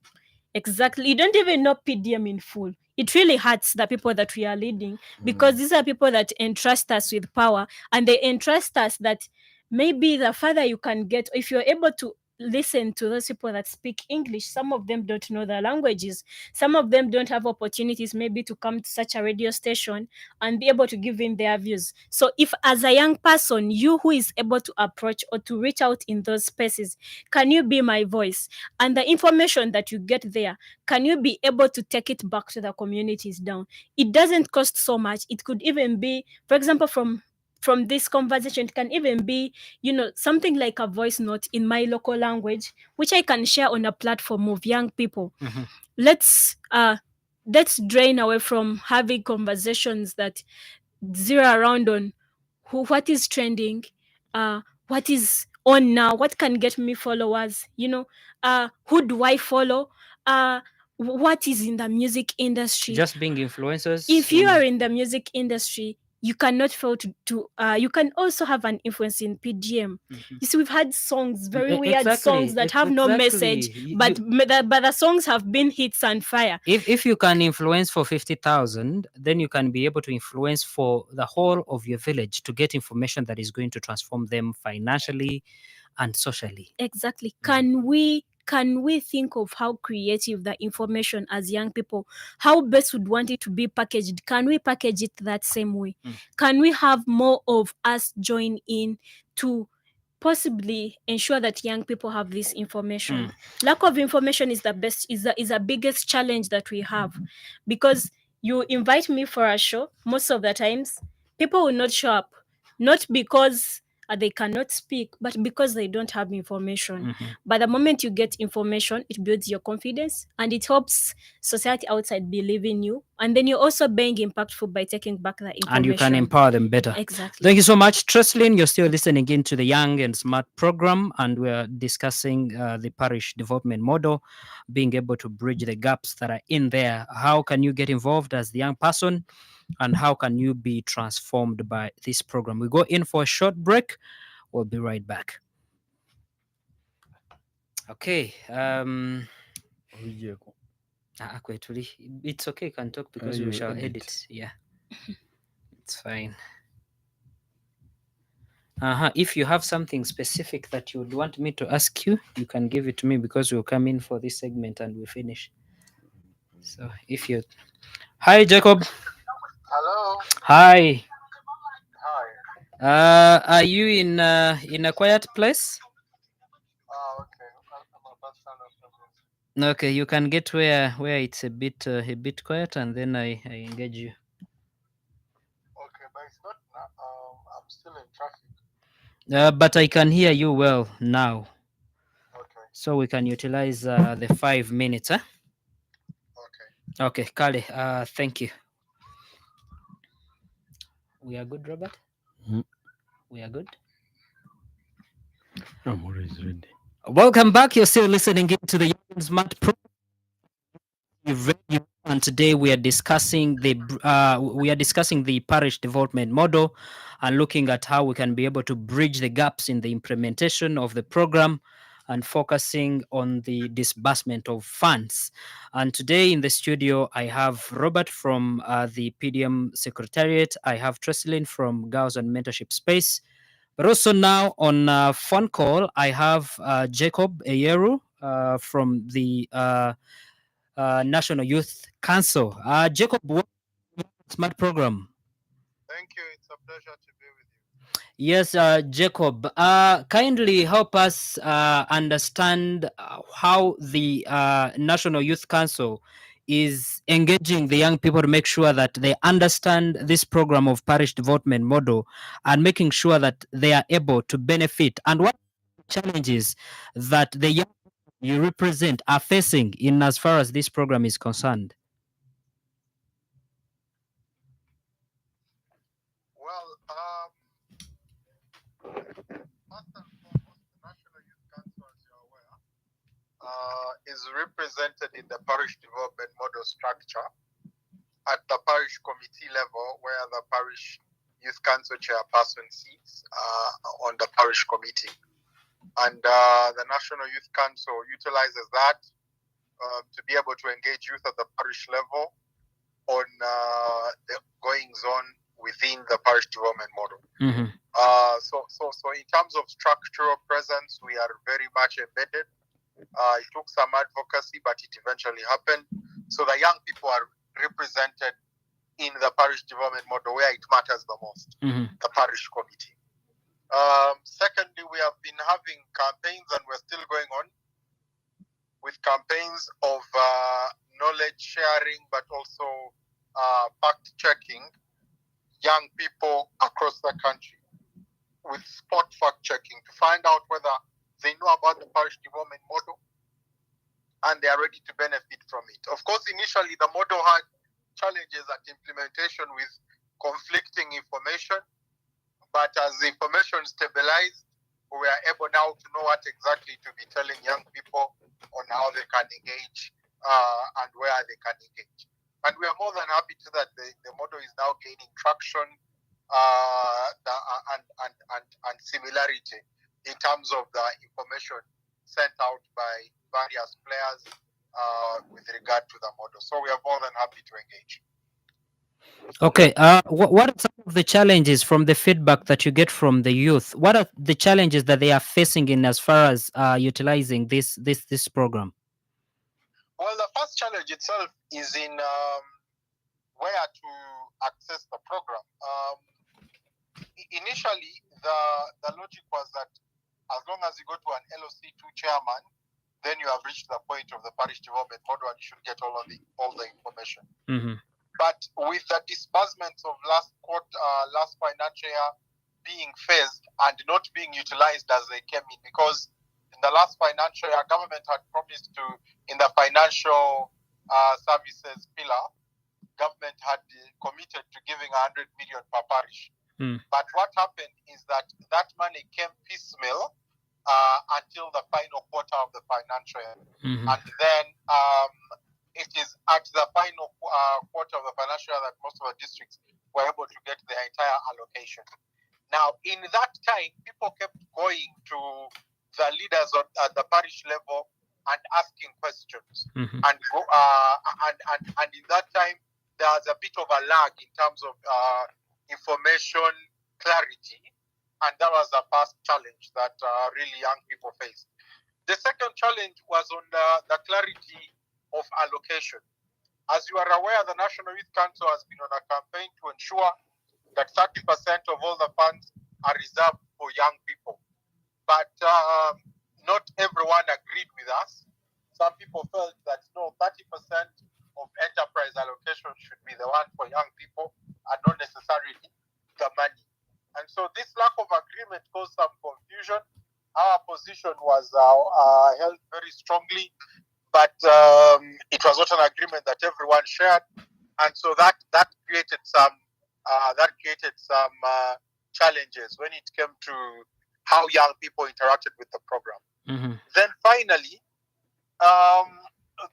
exactly. You don't even know PDM in full. It really hurts the people that we are leading, because these are people that entrust us with power, and they entrust us that maybe the further you can get, if you're able to listen to those people that speak English. Some of them don't know the languages. Some of them don't have opportunities maybe to come to such a radio station and be able to give in their views. So if as a young person, you who is able to approach or to reach out in those spaces, can you be my voice? And the information that you get there, can you be able to take it back to the communities down? It doesn't cost so much. It could even be, for example, from this conversation, it can even be, something like a voice note in my local language, which I can share on a platform of young people. Mm-hmm. Let's drain away from having conversations that zero around on what is trending, what is on now, what can get me followers, who do I follow, what is in the music industry. Just being influencers. If you are in the music industry, you cannot fail to you can also have an influence in PDM. Mm-hmm. You see, we've had songs, very weird Exactly. songs that have no message, but the songs have been hits and fire. If you can influence for 50,000, then you can be able to influence for the whole of your village to get information that is going to transform them financially and socially. Exactly. Can we think of how creative the information as young people, how best would want it to be packaged? Can we package it that same way? Can we have more of us join in to possibly ensure that young people have this information? Lack of information is the biggest challenge that we have, because you invite me for a show, most of the times people will not show up, not because they cannot speak, but because they don't have information. Mhm. But the moment you get information, it builds your confidence and it helps society outside believe in you. And then you're also being impactful by taking back that information. And you can empower them better. Exactly. Thank you so much, Treslin. You're still listening in to the Young and Smart program, and we're discussing the parish development model, being able to bridge the gaps that are in there. How can you get involved as the young person, and how can you be transformed by this program? We go in for a short break. We'll be right back. Okay. It's okay, you can talk because we shall edit. Yeah, it's fine. If you have something specific that you would want me to ask you, you can give it to me because we'll come in for this segment and we finish. So if you... Hi, Jacob. Hello. Hi. Hi. Are you in a quiet place? Oh, okay. I'm about to stand up. Okay, you can get where it's a bit quiet, and then I engage you. Okay, but it's not. I'm still in traffic. But I can hear you well now. Okay. So we can utilize the 5 minutes, huh? Okay. Okay, Kale, thank you. We are good, Robert? We are good? I'm always ready. Welcome back. You're still listening to the Young Smart Pro. And today we are discussing the parish development model and looking at how we can be able to bridge the gaps in the implementation of the program and focusing on the disbursement of funds. And today in the studio, I have Robert from the PDM Secretariat. I have Treslin from Girls and Mentorship Space. But also now on phone call, I have Jacob Eyeru from the National Youth Council. Jacob, what smart program? Thank you. It's a pleasure to be with you. Yes, Jacob, kindly help us understand how the National Youth Council is engaging the young people to make sure that they understand this program of parish development model and making sure that they are able to benefit, and what challenges that the young you represent are facing in as far as this program is concerned. Well, first and foremost, the National Youth Council, as you're aware, is represented in the parish development model structure at the parish committee level, where the parish youth council chairperson sits on the parish committee. And the National Youth Council utilizes that to be able to engage youth at the parish level on the goings on within the parish development model. Mm-hmm. So in terms of structural presence, we are very much embedded. It took some advocacy, but it eventually happened. So the young people are represented in the parish development model where it matters the most, the parish committee. Secondly, we have been having campaigns, and we're still going on with campaigns of knowledge sharing, but also fact checking young people across the country with spot fact checking to find out whether they know about the parish development model and they are ready to benefit from it. Of course, initially the model had challenges at implementation with conflicting information, but as the information stabilized, we are able now to know what exactly to be telling young people on how they can engage and where they can engage. And we are more than happy to that the model is now gaining traction and similarity in terms of the information sent out by various players with regard to the model. So we are more than happy to engage. Okay. What are some of the challenges from the feedback that you get from the youth? What are the challenges that they are facing in as far as utilizing this program? Well, the first challenge itself is in where to access the program. Initially, the logic was that as long as you go to an LOC2 chairman, then you have reached the point of the parish development model and you should get all the information. Mm-hmm. But with the disbursements of last financial year being phased and not being utilized as they came in, because in the last financial year, government had promised to, in the financial services pillar, government had committed to giving 100 million per parish. But what happened is that that money came piecemeal until the final quarter of the financial year. And then it is at the final quarter of the financial year that most of the districts were able to get the entire allocation. Now, in that time, people kept going to the leaders at the parish level and asking questions. And in that time, there was a bit of a lag in terms of information clarity, and that was the first challenge that really young people faced. The second challenge was on the clarity of allocation. As you are aware, the National Youth Council has been on a campaign to ensure that 30% of all the funds are reserved for young people. But not everyone agreed with us. Some people felt that no, 30% of enterprise allocation should be the one for young people and not necessarily the money. And so this lack of agreement caused some confusion. Our position was held very strongly, but it was not an agreement that everyone shared. And so that created some challenges when it came to how young people interacted with the program. Then finally,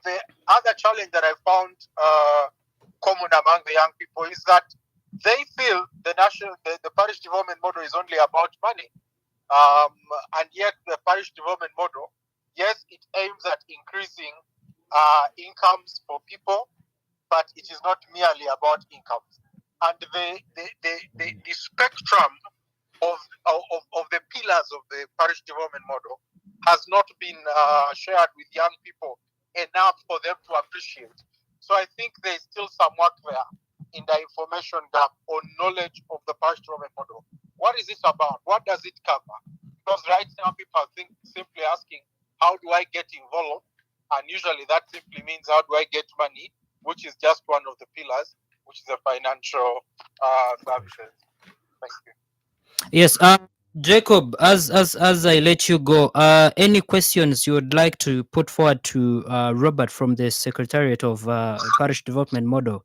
the other challenge that I found common among the young people is that they feel the parish development model is only about money, and yet the parish development model, yes, it aims at increasing incomes for people, but it is not merely about incomes. And the spectrum of the pillars of the parish development model has not been shared with young people enough for them to appreciate. So I think there's still some work there in the information gap on knowledge of the parish development model. What is it about? What does it cover? Because right now people are simply asking, how do I get involved? And usually that simply means, how do I get money? Which is just one of the pillars, which is the financial services. Thank you. Yes, Jacob, as I let you go, any questions you would like to put forward to Robert from the Secretariat of Parish Development Model?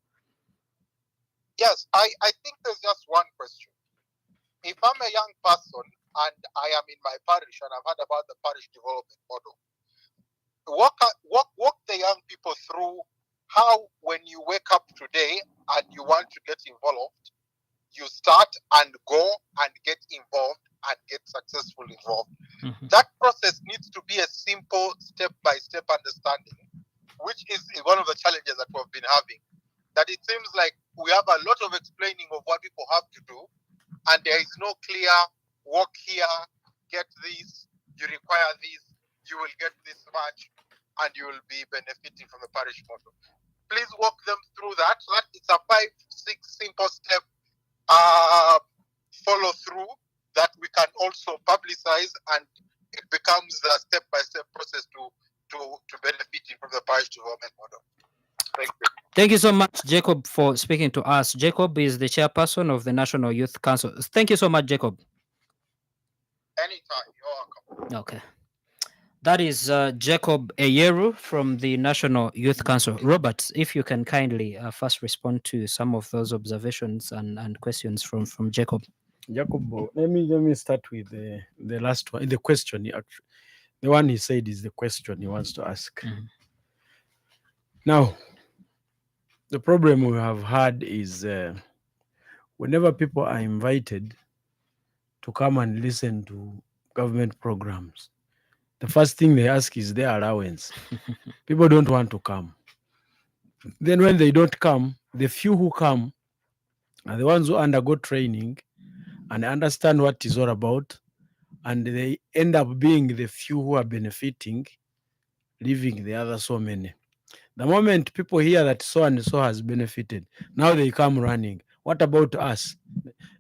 Yes, I think there's just one question. If I'm a young person and I am in my parish and I've heard about the parish development model, walk the young people through how, when you wake up today and you want to get involved, you start and go and get involved and get successfully involved. That process needs to be a simple step-by-step understanding, which is one of the challenges that we've been having. That it seems like we have a lot of explaining of what people have to do, and there is no clear walk here, get this, you require this, you will get this much, and you will be benefiting from the parish model. Please walk them through that. So that it's a 5-6 simple step follow through that we can also publicize, and it becomes a step-by-step process to benefiting from the parish development model. Thank you. Thank you so much, Jacob, for speaking to us. Jacob is the chairperson of the National Youth Council. Thank you so much, Jacob. Anytime, you're welcome. Okay. That is Jacob Eyeru from the National Youth Council. Robert, if you can kindly first respond to some of those observations and questions from Jacob. Jacob, let me start with the last one. The question, the one he said is the question he wants to ask. Now, the problem we have had is whenever people are invited to come and listen to government programs, the first thing they ask is their allowance. People don't want to come. Then when they don't come, the few who come are the ones who undergo training and understand what it's all about, and they end up being the few who are benefiting, leaving the other so many. The moment people hear that so and so has benefited, now they come running. What about us?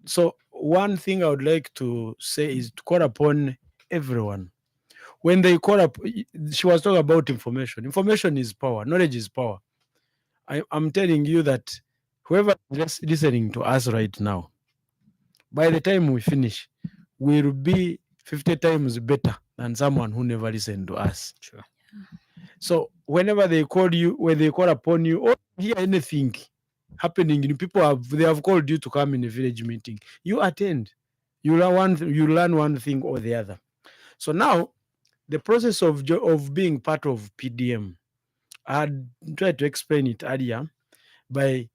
So one thing I would like to say is to call upon everyone. When they call up, she was talking about information. Information is power. Knowledge is power. I'm telling you that whoever is listening to us right now, by the time we finish, we'll be 50 times better than someone who never listened to us. Sure. So whenever they call you, when they call upon you, or hear anything happening, they have called you to come in a village meeting, you attend. You learn one thing or the other. So now the process of being part of PDM, I tried to explain it earlier by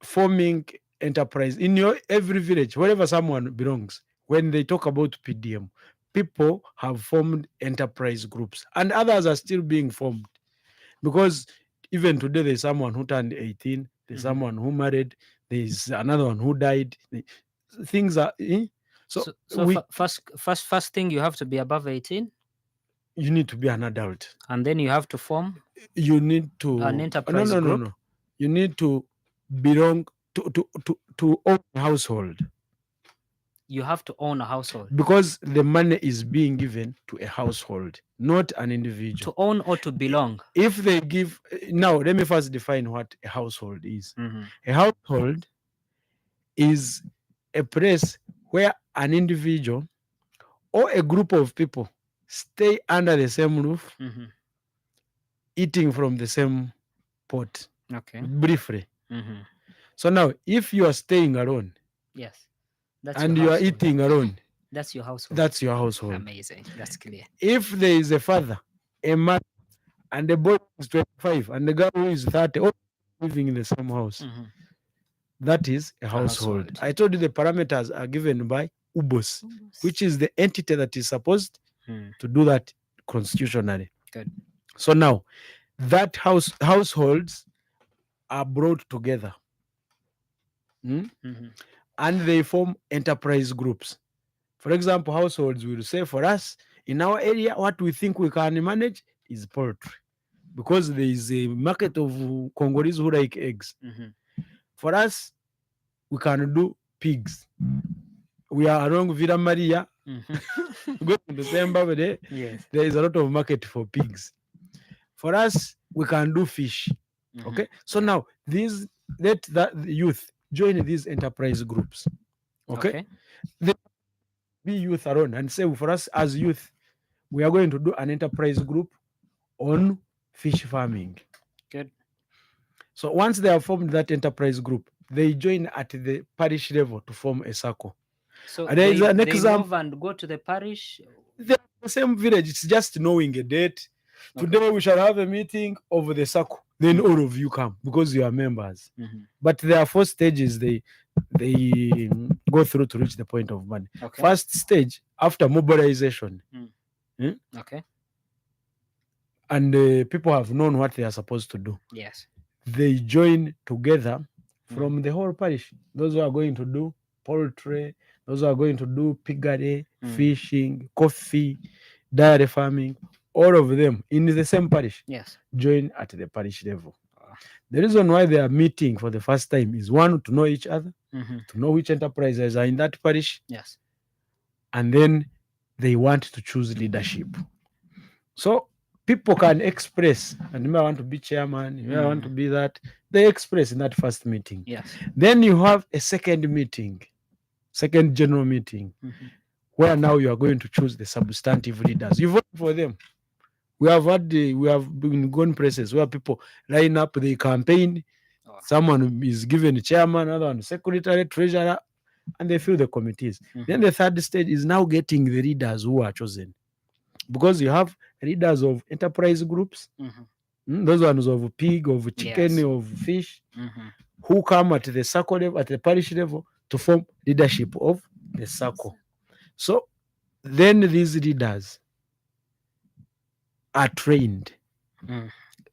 forming enterprise in your every village, wherever someone belongs. When they talk about PDM, people have formed enterprise groups, and others are still being formed, because even today there's someone who turned 18, there's someone who married, there's another one who died. Things are So first thing, you have to be above 18, you need to be an adult. and then you have to form You need to an enterprise group. No. You need to belong to own a household, You have to own a household. because the money is being given to a household, not an individual. To own or to belong. If they give, now let me first define what a household is. Mhm. A household is a place where an individual or a group of people stay under the same roof, Mhm. eating from the same pot. Okay. Briefly. Mhm. So now, if you are staying alone Yes. That's and your you are household. eating alone, That's your household. that's your household. Amazing. That's clear. If there is a father, a mother, and the boy is 25 and the girl who is 30, all living in the same house, Mhm. that is a household. household. I told you the parameters are given by UBOS, which is the entity that is supposed Mm. to do that constitutionally. Good. So now, that households are brought together, Mhm. and they form enterprise groups. For example, households will say, for us in our area, what we think we can manage is poultry, because there is a market of Congolese who like eggs. Mhm. For us, we can do pigs. We are along Villa Maria, Mhm. go to the same Babede, Yes. there is a lot of market for pigs. For us, we can do fish. Mhm. Okay, so now let the youth join these enterprise groups. Okay, they be youth alone and say, for us as youth, we are going to do an enterprise group on fish farming. Good. So once they have formed that enterprise group, they join at the parish level to form a circle. So And there is an they example. move and go to the parish. They're the same village. It's just knowing a date. Today we shall have a meeting of the circle. Then all of you come because you are members. Mhm. But there are 4 stages they go through to reach the point of money. Okay. First stage, after mobilization, Okay. and people have known what they are supposed to do, Yes. they join together from the whole parish. Those who are going to do poultry, those who are going to do piggery, fishing, coffee, dairy farming, all of them in the same parish Yes. join at the parish level. The reason why they are meeting for the first time is, one, to know each other, Mhm. to know which enterprises are in that parish, Yes. and then they want to choose leadership. So people can express, and you may want to be chairman, you may want to be that. They express in that first meeting. Yes. Then you have a second meeting, second general meeting, where now you are going to choose the substantive leaders. You vote for them. We have been gone places where people line up, they campaign. Someone is given chairman, another one secretary, treasurer, and they fill the committees. Then the third stage is now getting the leaders who are chosen, because you have leaders of enterprise groups, those ones of pig, of chicken, Yes. of fish, who come at the circle level, at the parish level, to form leadership of the circle. So then these leaders are trained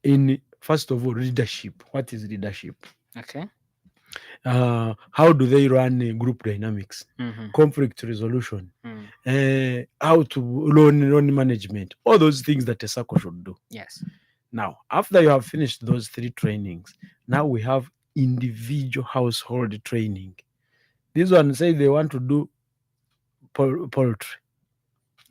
in, first of all, leadership. What is leadership? Okay. How do they run group dynamics, conflict resolution, how to loan management, all those things that a circle should do. Yes. Now, after you have finished those 3 trainings, now we have individual household training. This one say they want to do poultry.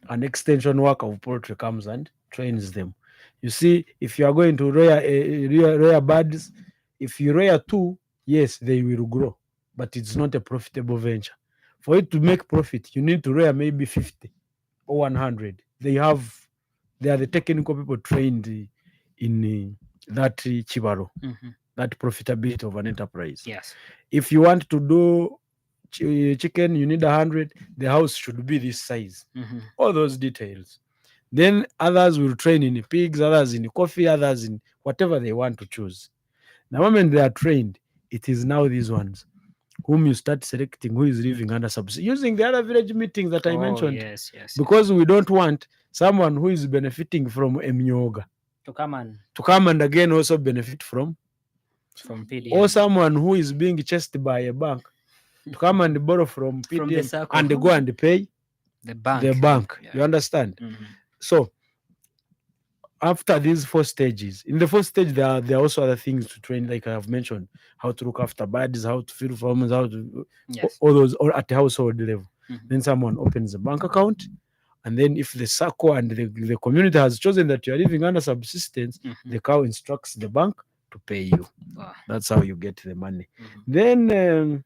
An extension work of poultry comes and trains them. You see, if you are going to rear birds, if you rear 2, yes, they will grow. but it's not a profitable venture. For it to make profit, you need to rear maybe 50 or 100. They are the technical people trained in that chibaro, that profitability of an enterprise. Yes. If you want to do chicken, you need 100. The house should be this size. All those details. Then others will train in pigs, others in coffee, others in whatever they want to choose. The moment they are trained, it is now these ones whom you start selecting who is living under subsidy using the other village meetings that I mentioned. Yes, yes. Because we don't want someone who is benefiting from Emyoga To come and again also benefit from PDM. or someone who is being chased by a bank to come and borrow from From the PDM circle. and go and pay the bank. the bank. Yeah. You understand? So after these 4 stages, in the first stage there are also other things to train, like I have mentioned, how to look after birds, how to fill forms, how to all those, or at the household level. Then someone opens a bank account, and then if the circle and the community has chosen that you are living under subsistence, the cow instructs the bank to pay you. That's how you get the money. Then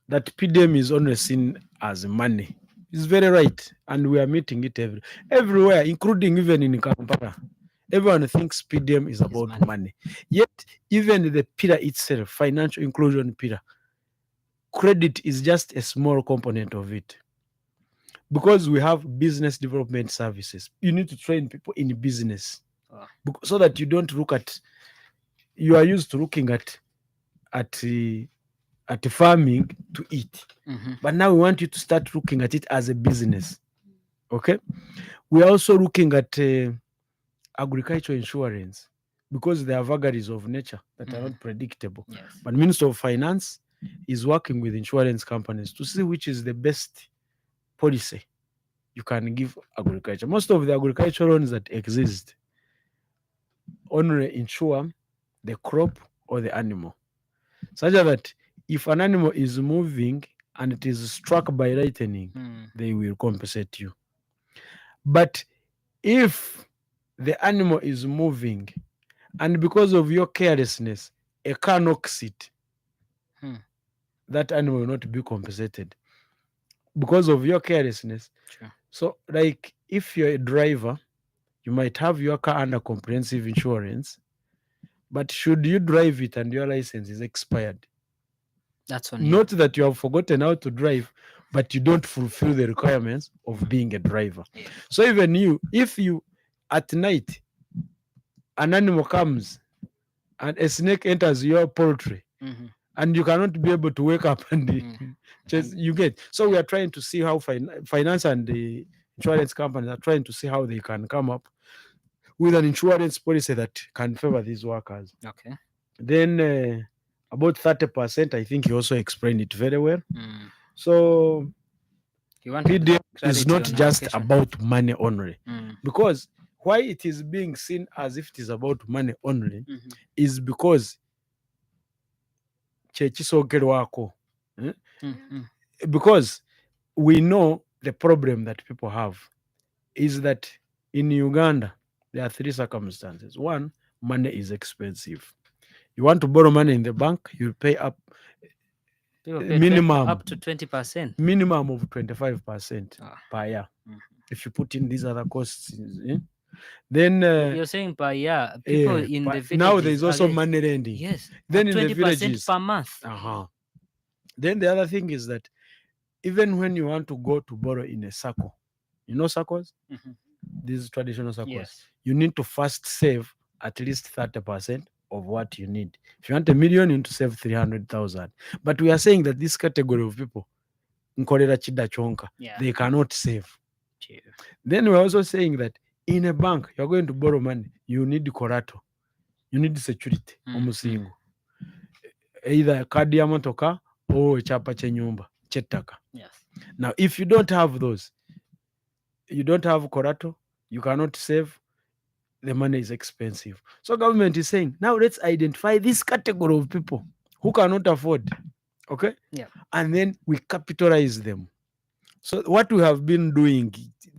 that PDM is only seen as money. It's very right, and we are meeting it everywhere, including even in Kampala. Everyone thinks PDM is about money. Yet, even the pillar itself, financial inclusion pillar, credit is just a small component of it. Because we have business development services, you need to train people in business so that you don't look at. You are used to looking at farming to eat, but now we want you to start looking at it as a business. Okay, we are also looking at agricultural insurance, because there are vagaries of nature that are not predictable. But Minister of Finance is working with insurance companies to see which is the best policy you can give agriculture. Most of the agricultural loans that exist only insure the crop or the animal, such that if an animal is moving and it is struck by lightning, they will compensate you. But if the animal is moving and because of your carelessness, a car knocks it, that animal will not be compensated because of your carelessness. So, like, if you're a driver, you might have your car under comprehensive insurance, but should you drive it and your license is expired, that's on you. Not that you have forgotten how to drive, but you don't fulfill the requirements of being a driver. So even you, if you at night an animal comes and a snake enters your poultry, and you cannot be able to wake up and just you get. So we are trying to see how finance and the insurance companies are trying to see how they can come up with an insurance policy that can favor these workers. Okay. Then about 30%, I think you also explained it very well. So PDM is not just about money only, because why it is being seen as if it is about money only is because because we know the problem that people have is that in Uganda there are 3 circumstances. One, money is expensive. You want to borrow money in the bank, you pay up minimum up to 20%, minimum of 25% per year. If you put in these other costs, then you're saying per year. People in the villages, now there is also money lending. Yes, then in 20% the villages per month. Then the other thing is that even when you want to go to borrow in a circle, you know circles, these traditional circles, you need to first save at least 30% of what you need. If you want $1 million, you need to save 300,000. But we are saying that this category of people, they cannot save. Then we're also saying that in a bank, you're going to borrow money, you need collateral, you need security, either kadi ya motoka or chapa chenyumba chetaka. Now, if you don't have those, you don't have collateral, you cannot save, the money is expensive. So government is saying, now let's identify this category of people who cannot afford, okay? And then we capitalize them. So what we have been doing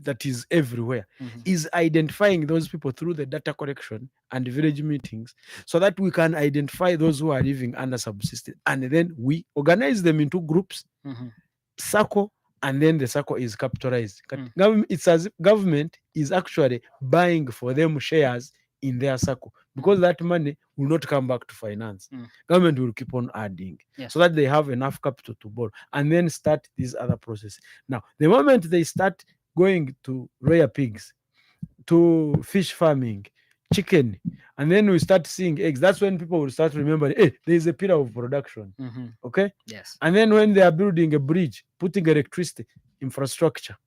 that is everywhere, Mhm. is identifying those people through the data collection and village meetings, so that we can identify those who are living under subsistence, and then we organize them into groups, Mhm. circle, and then the circle is capitalized. Mm. It's as if government is actually buying for them shares in their circle, because that money will not come back to finance. Mm. Government will keep on adding, Yes. so that they have enough capital to borrow and then start these other processes. Now, the moment they start going to rear pigs, to fish farming, chicken, and then we start seeing eggs, that's when people will start remembering, hey, there is a pillar of production. Mhm. Okay. Yes. And then when they are building a bridge, putting electricity infrastructure,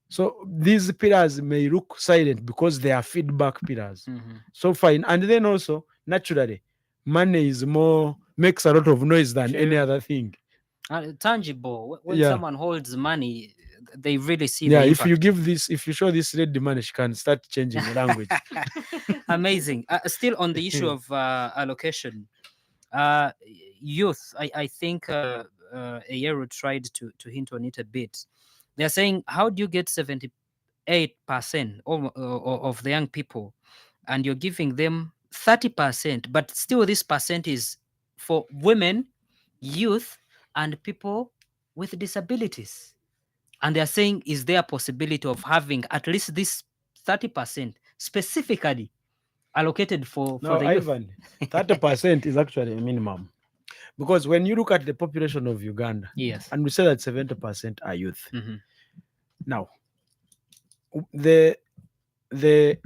so these pillars may look silent because they are feedback pillars. Mhm. So fine. And then also, naturally, money is more, makes a lot of noise than any Sure. other thing. Tangible. When Yeah. someone holds money, they really see Yeah, the if you impact. give this, if you show this lady money, she can start changing language. Amazing. Still on the issue of allocation, youth. I think Ayero tried to hint on it a bit. They're saying, how do you get 78% of the young people, and you're giving them 30%, but still this percent is for women, youth, and people with disabilities. And they're saying, is there a possibility of having at least this 30% specifically allocated for Now, the youth? Ivan, 30% is actually a minimum. Because when you look at the population of Uganda, Yes. and we say that 70% are youth. Mhm. Now, the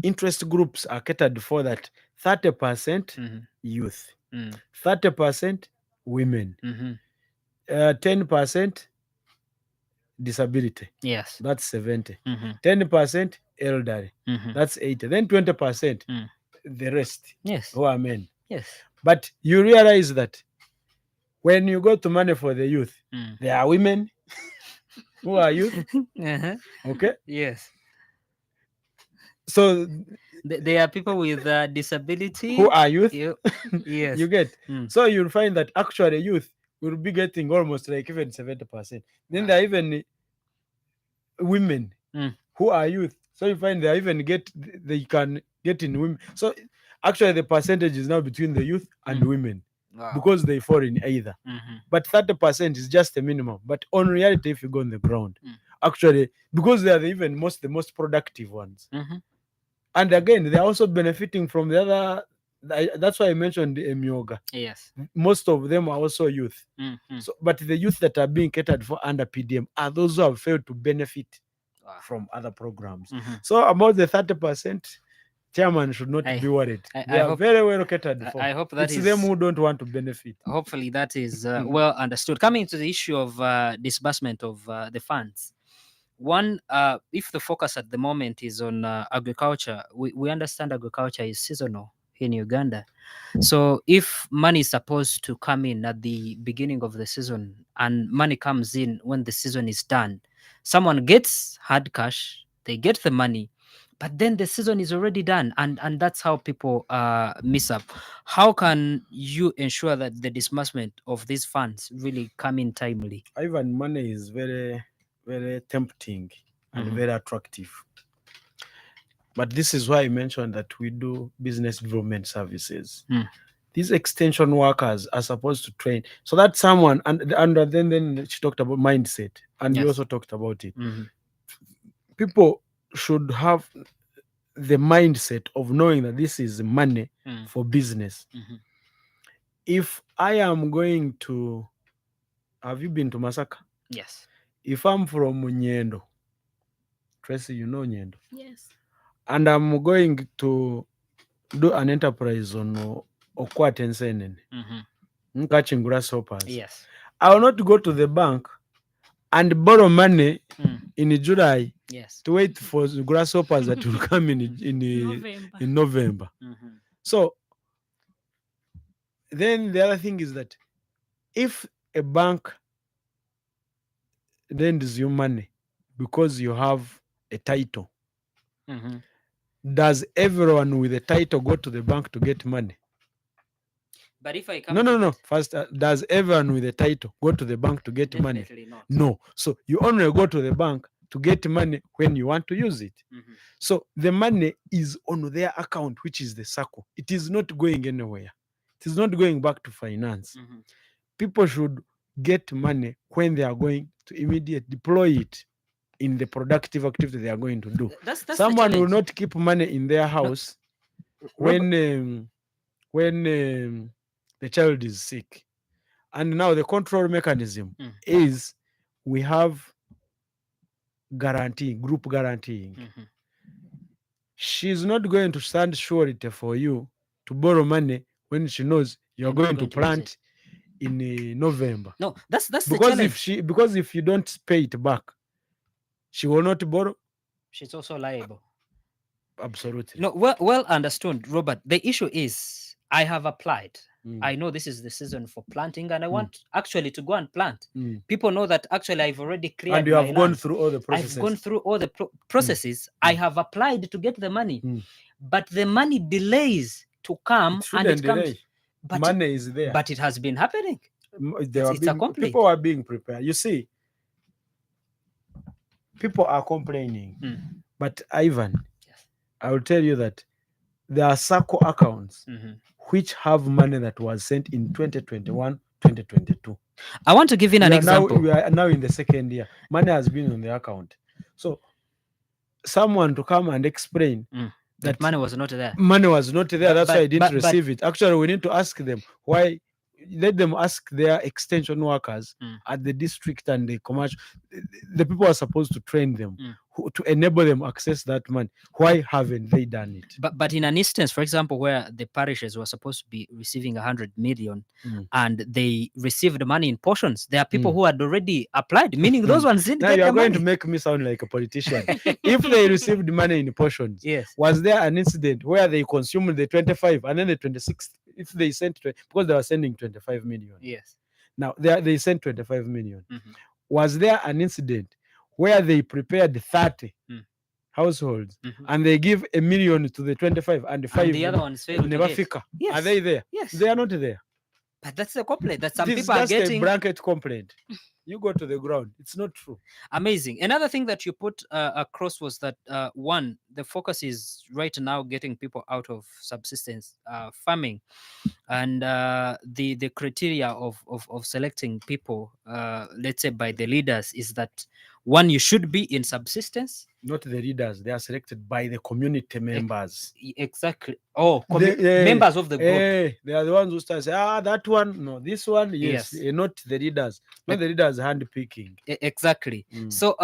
interest groups are catered for that 30% Mhm. youth, Mm. 30% women, Mhm. 10% disability, Yes. that's 70, Mhm. 10% elderly, Mhm. that's 80, then 20% Mm. the rest Yes. who are men. Yes. But you realize that when you go to money for the youth, Mm. there are women who are youth, Uh-huh. okay? Yes. So There are people with disability. who are youth? Yes. You get. Mm. So you'll find that actually youth will be getting almost like even 70%. Then Wow. there are even women Mm. who are youth. So you find they even they can get in women. So actually the percentage is now between the youth and women, Wow. because they fall in either. Mhm. But 30% is just a minimum. But on reality, if you go on the ground, Mm. actually, because they are the most productive ones. Mhm. And again, they're also benefiting from the other. That's why I mentioned the Myoga. Yes. Most of them are also youth. Mhm. So, but the youth that are being catered for under PDM are those who have failed to benefit Wow. from other programs. Mhm. So about the 30%, chairman should not I- be worried. I They are hope- very well catered for. I hope that it's is. them who don't want to benefit. Hopefully that is well understood. Coming to the issue of disbursement of the funds, one, if the focus at the moment is on agriculture, we understand agriculture is seasonal in Uganda. So if money is supposed to come in at the beginning of the season and money comes in when the season is done, someone gets hard cash, they get the money, but then the season is already done, and that's how people miss up. How can you ensure that the disbursement of these funds really come in timely? Even money is very, very tempting and Mhm. very attractive. But this is why I mentioned that we do business development services. Mm. These extension workers are supposed to train so that someone, and then she talked about mindset, and we Yes. also talked about it. Mhm. People should have the mindset of knowing that this is money Mm. for business. Mhm. If I am going to, have you been to Masaka? Yes. If I'm from Nyendo, Tracy, you know Nyendo, Yes. and I'm going to do an enterprise on Okwatensenene, catching grasshoppers, Yes. I will not go to the bank and borrow money Mm. in July Yes. to wait for the grasshoppers that will come November. in November. Mhm. So then the other thing is that if a bank lends you money because you have a title, Mhm. does everyone with a title go to the bank to get money? But if I come No. First, does everyone with a title go to the bank to get money? Definitely not. No. So you only go to the bank to get money when you want to use it. So the money is on their account, which is the circle. It is not going anywhere. It is not going back to finance. People should get money when they are going to immediately deploy it in the productive activity they are going to do. That's Someone the will challenge. not keep money in their house when the child is sick. And now the control mechanism is we have guaranteeing, group guaranteeing. She's not going to stand surety for you to borrow money when she knows you're going to use plant in November. No, that's the Because challenge. because if you don't pay it back, she will not borrow. She's also liable. Absolutely. No, well understood, Robert. The issue is I have applied. I know this is the season for planting, and I want actually to go and plant. People know that actually I've already cleared. And you my have gone land. through all the processes. I've gone through all the processes. I have applied to get the money, but the money delays to come, and it comes. Delay. But money is there. But it has been happening. It's a complaint. People are being prepared. You see, people are complaining. But Ivan, I will tell you that there are circle accounts which have money that was sent in 2021, 2022. I want to give you an example. We are now in the second year. Money has been on the account. So someone to come and explain that money was not there. Money was not there. That's why I didn't receive it. Actually, we need to ask them why. Let them ask their extension workers at the district and the commercial. The people are supposed to train them to enable them access that money. Why haven't they done it? But in an instance, for example, where the parishes were supposed to be receiving 100 million and they received money in portions, there are people who had already applied, meaning those ones didn't now get you are the going money. to make me sound like a politician. If they received money in portions, yes, was there an incident where they consumed the 25 and then the 26? If they sent, because they were sending 25 million. Yes. Now they sent 25 million. Was there an incident where they prepared 30 households and they give $1 million to the 25 and the 5 and the other ones failed never to get? fika? Yes. Are they there? Yes. They are not there. But that's a complaint that some This people is are just getting. a blanket complaint. You go to the ground. It's not true. Amazing. Another thing that you put across was that one, the focus is right now getting people out of subsistence farming, and the criteria of selecting people, let's say by the leaders, is that one, you should be in subsistence. Not the leaders. They are selected by the community members. Exactly. Oh, members of the group. They are the ones who start saying, that one, no, this one, yes. Not the leaders. Not the leaders hand picking. Exactly. So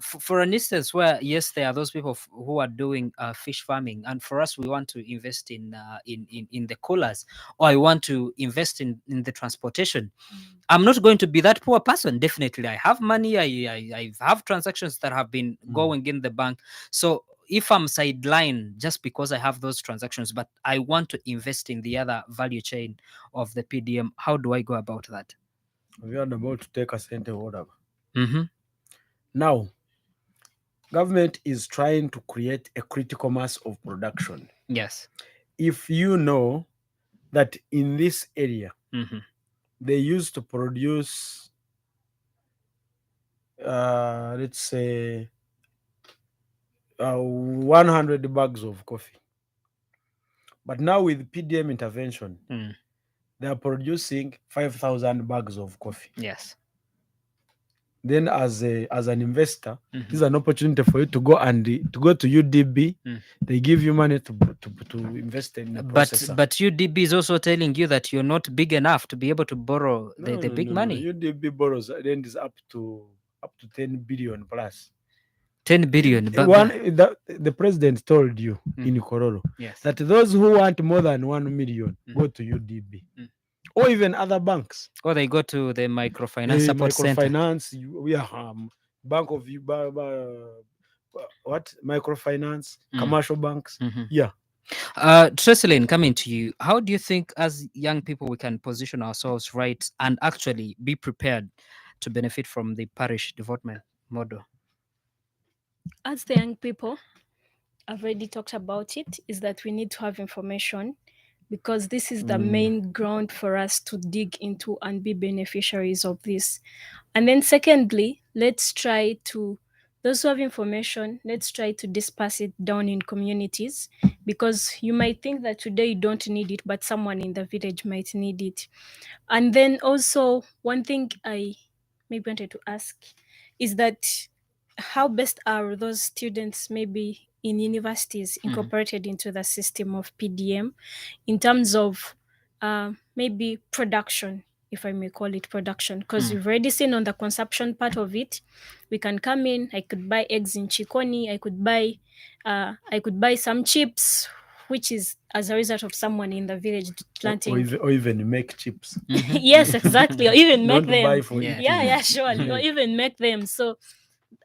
for an instance where, yes, there are those people who are doing fish farming, and for us, we want to invest in the coolers, or I want to invest in the transportation. I'm not going to be that poor person. Definitely, I have money. I have transactions that have been going in the bank. So if I'm sidelined just because I have those transactions, but I want to invest in the other value chain of the PDM, how do I go about that? We are about to take a center order. Now, government is trying to create a critical mass of production. Yes. If you know that in this area, they used to produce, let's say, 100 bags of coffee. But now with PDM intervention, they are producing 5,000 bags of coffee. Yes. Then as an investor, this is an opportunity for you to go to UDB. They give you money to invest in the processor. But UDB is also telling you that you're not big enough to be able to borrow the big money. UDB borrows is up to 10 billion plus. 10 billion. The president told you in Kororo that those who want more than 1 million go to UDB. Or even other banks. Or they go to the microfinance support center. We are Bank of microfinance, commercial banks. Yeah. Tresselin, coming to you, how do you think as young people we can position ourselves right and actually be prepared to benefit from the parish development model? As the young people, I've already talked about it, is that we need to have information, because this is the main ground for us to dig into and be beneficiaries of this. And then secondly, let's try to, those who have information, let's try to disperse it down in communities, because you might think that today you don't need it, but someone in the village might need it. And then also, one thing I maybe wanted to ask is that how best are those students maybe in universities incorporated into the system of PDM in terms of maybe production, if I may call it production, because we've already seen on the consumption part of it, we can come in, I could buy eggs in Chikoni, I could buy some chips, which is as a result of someone in the village planting. Or even make chips. Yes, exactly. Or even make Don't them. buy for Yeah. Yeah, eating. yeah, surely. Or even make them. So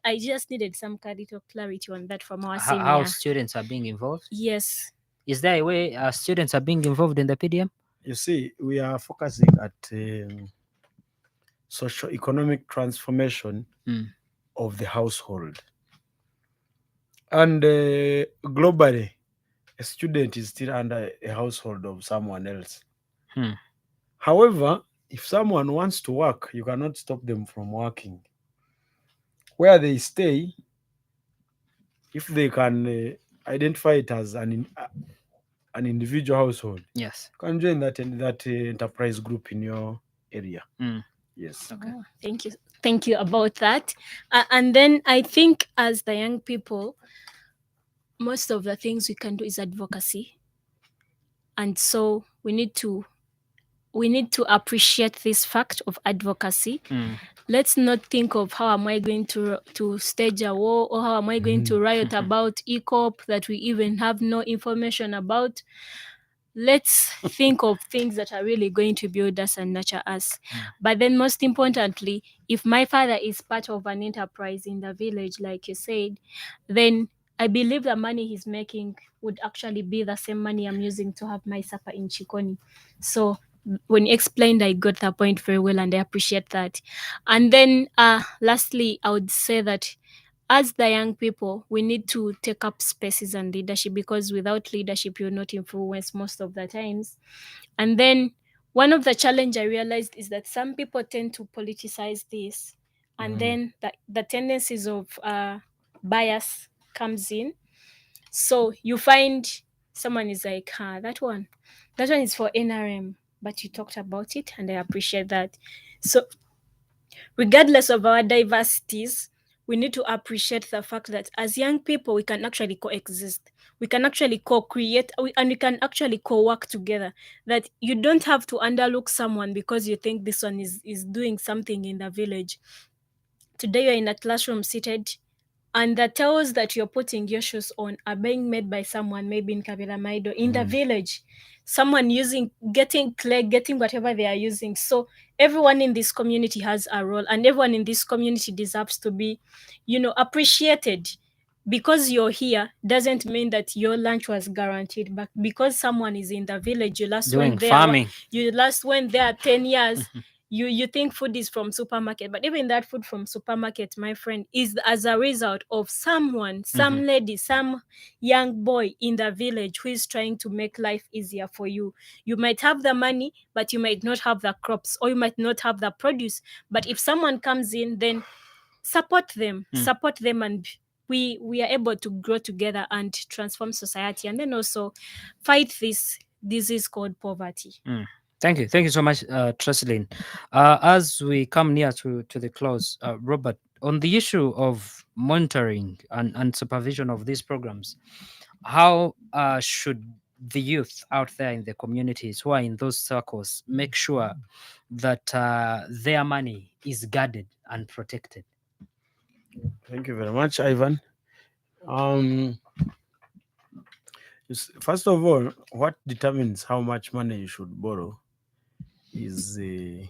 I just needed some clarity on that from our How senior. students are being involved? Yes. Is there a way students are being involved in the PDM? You see, we are focusing at socio-economic transformation of the household. And globally, a student is still under a household of someone else. However, if someone wants to work, you cannot stop them from working. Where they stay, if they can identify it as an individual household, Yes. you can join that enterprise group in your area. Yes. Okay. Oh, thank you about that. And then I think as the young people, most of the things we can do is advocacy, and so we need to appreciate this fact of advocacy. Let's not think of how am I going to stage a war, or how am I going to riot about ECOP that we even have no information about. Let's think of things that are really going to build us and nurture us. But then most importantly, if my father is part of an enterprise in the village, like you said, then I believe the money he's making would actually be the same money I'm using to have my supper in Chikoni. So when you explained, I got that point very well, and I appreciate that. And then lastly, I would say that as the young people, we need to take up spaces and leadership, because without leadership, you're not influenced most of the times. And then one of the challenge I realized is that some people tend to politicize this, and then the tendencies of bias comes in. So you find someone is like, that one is for NRM, but you talked about it, and I appreciate that. So regardless of our diversities, we need to appreciate the fact that as young people, we can actually coexist. We can actually co-create, and we can actually co-work together. That you don't have to underlook someone because you think this one is doing something in the village. Today you're in a classroom seated, and the towels that you're putting your shoes on are being made by someone, maybe in Kabiramaido, in the village. Someone getting clay, getting whatever they are using. So everyone in this community has a role, and everyone in this community deserves to be, appreciated. Because you're here doesn't mean that your lunch was guaranteed, but because someone is in the village, you last Doing went there. farming. You last went there 10 years. You think food is from supermarket, but even that food from supermarket, my friend, is as a result of someone, some lady, some young boy in the village who is trying to make life easier for you. You might have the money, but you might not have the crops, or you might not have the produce. But if someone comes in, then support them, and we are able to grow together and transform society, and then also fight this disease called poverty. Thank you so much, Tresleen. As we come near to the close, Robert, on the issue of monitoring and supervision of these programs, how should the youth out there in the communities who are in those circles make sure that their money is guarded and protected? Thank you very much, Ivan. First of all, what determines how much money you should borrow is the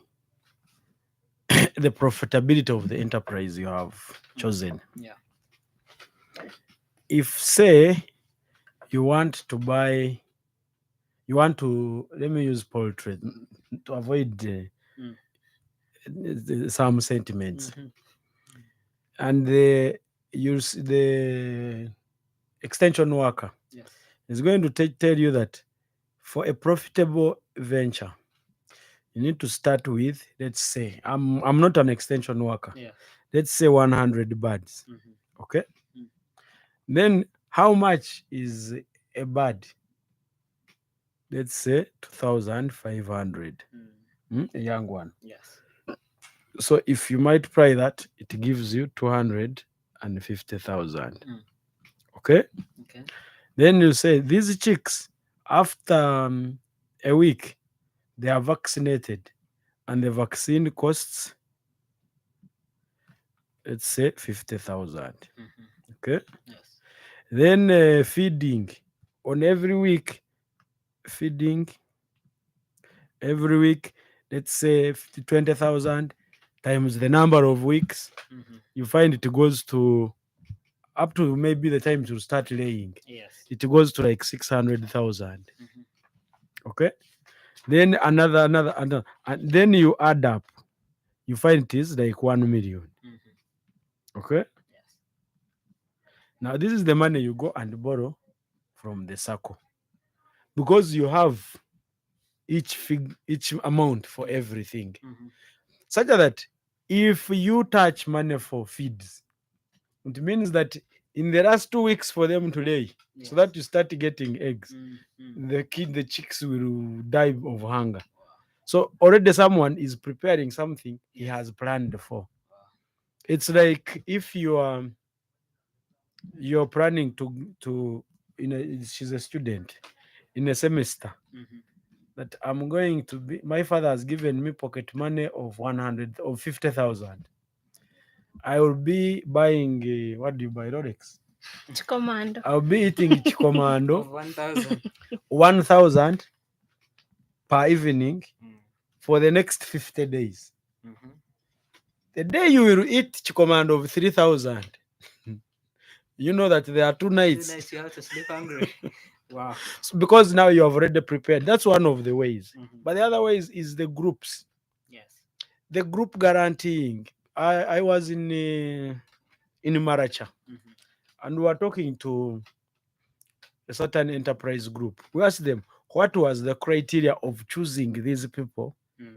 profitability of the enterprise you have chosen. Yeah. If, say, you want to, let me use poultry to avoid some sentiments. And the extension worker is going to tell you that for a profitable venture, you need to start with, let's say, I'm not an extension worker. Yeah. Let's say 100 birds. Okay. Mm. Then how much is a bird? Let's say 2,500. A young one. Yes. So if you multiply that, it gives you 250,000. Mm. Okay. Okay. Then you say these chicks, after a week, they are vaccinated, and the vaccine costs, let's say, 50,000. Mhm. Okay. Yes. Then feeding on every week, feeding every week, let's say 20,000 times the number of weeks, Mhm. you find it goes to up to maybe the time to start laying. Yes. It goes to like 600,000. Mhm. Okay. Then another, and then you add up, you find it is like 1 million. Mhm. Okay. Yes. Now this is the money you go and borrow from the circle, because you have each amount for everything, Mhm. such that if you touch money for feeds, it means that in the last 2 weeks for them to lay, so that you start getting eggs, the chicks will die of hunger. So already someone is preparing something he has planned for. It's like if you're planning to she's a student in a semester, Mhm. that I'm going to be, my father has given me pocket money of 100 or 50,000. I will be buying what do you buy, Rolex? Commando. I'll be eating Of Chikomando 1,000. 1,000 per evening Mm. for the next 50 days. Mhm. The day you will eat Chikomando of 3,000, you know that there are 2 Two nights. nights you have to sleep hungry. Wow. So because now you have already prepared. That's one of the ways. Mhm. But the other ways is the groups. Yes. The group guaranteeing. I was in Maracha, Mhm. and we were talking to a certain enterprise group. We asked them what was the criteria of choosing these people Mm.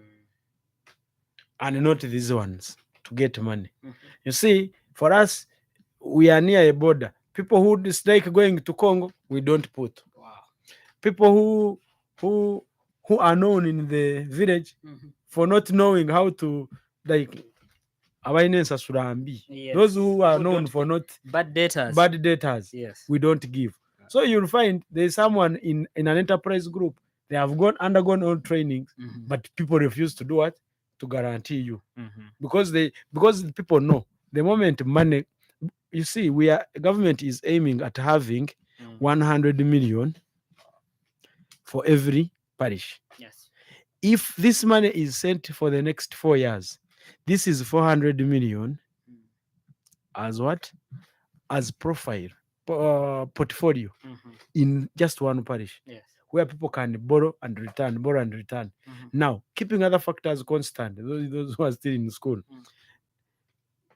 and not these ones to get money. Mhm. You see, for us, we are near a border. People who dislike going to Congo, we don't put. Wow. People who are known in the village Mhm. for not knowing how to, like, awareness asurambi. Yes. Those who are Who known don't for give not bad data. bad datas, Yes. we don't give. So you'll find there's someone in an enterprise group, they have undergone all trainings, Mhm. but people refuse to do what? To guarantee you. Mhm. Because the people know the moment money, you see, government is aiming at having Mm. 100 million for every parish. Yes. If this money is sent for the next 4 years, this is 400 million Mm. as what? As profile, portfolio Mhm. in just one parish, Yes. where people can borrow and return, borrow and return. Mhm. Now, keeping other factors constant, those who are still in school, Mm.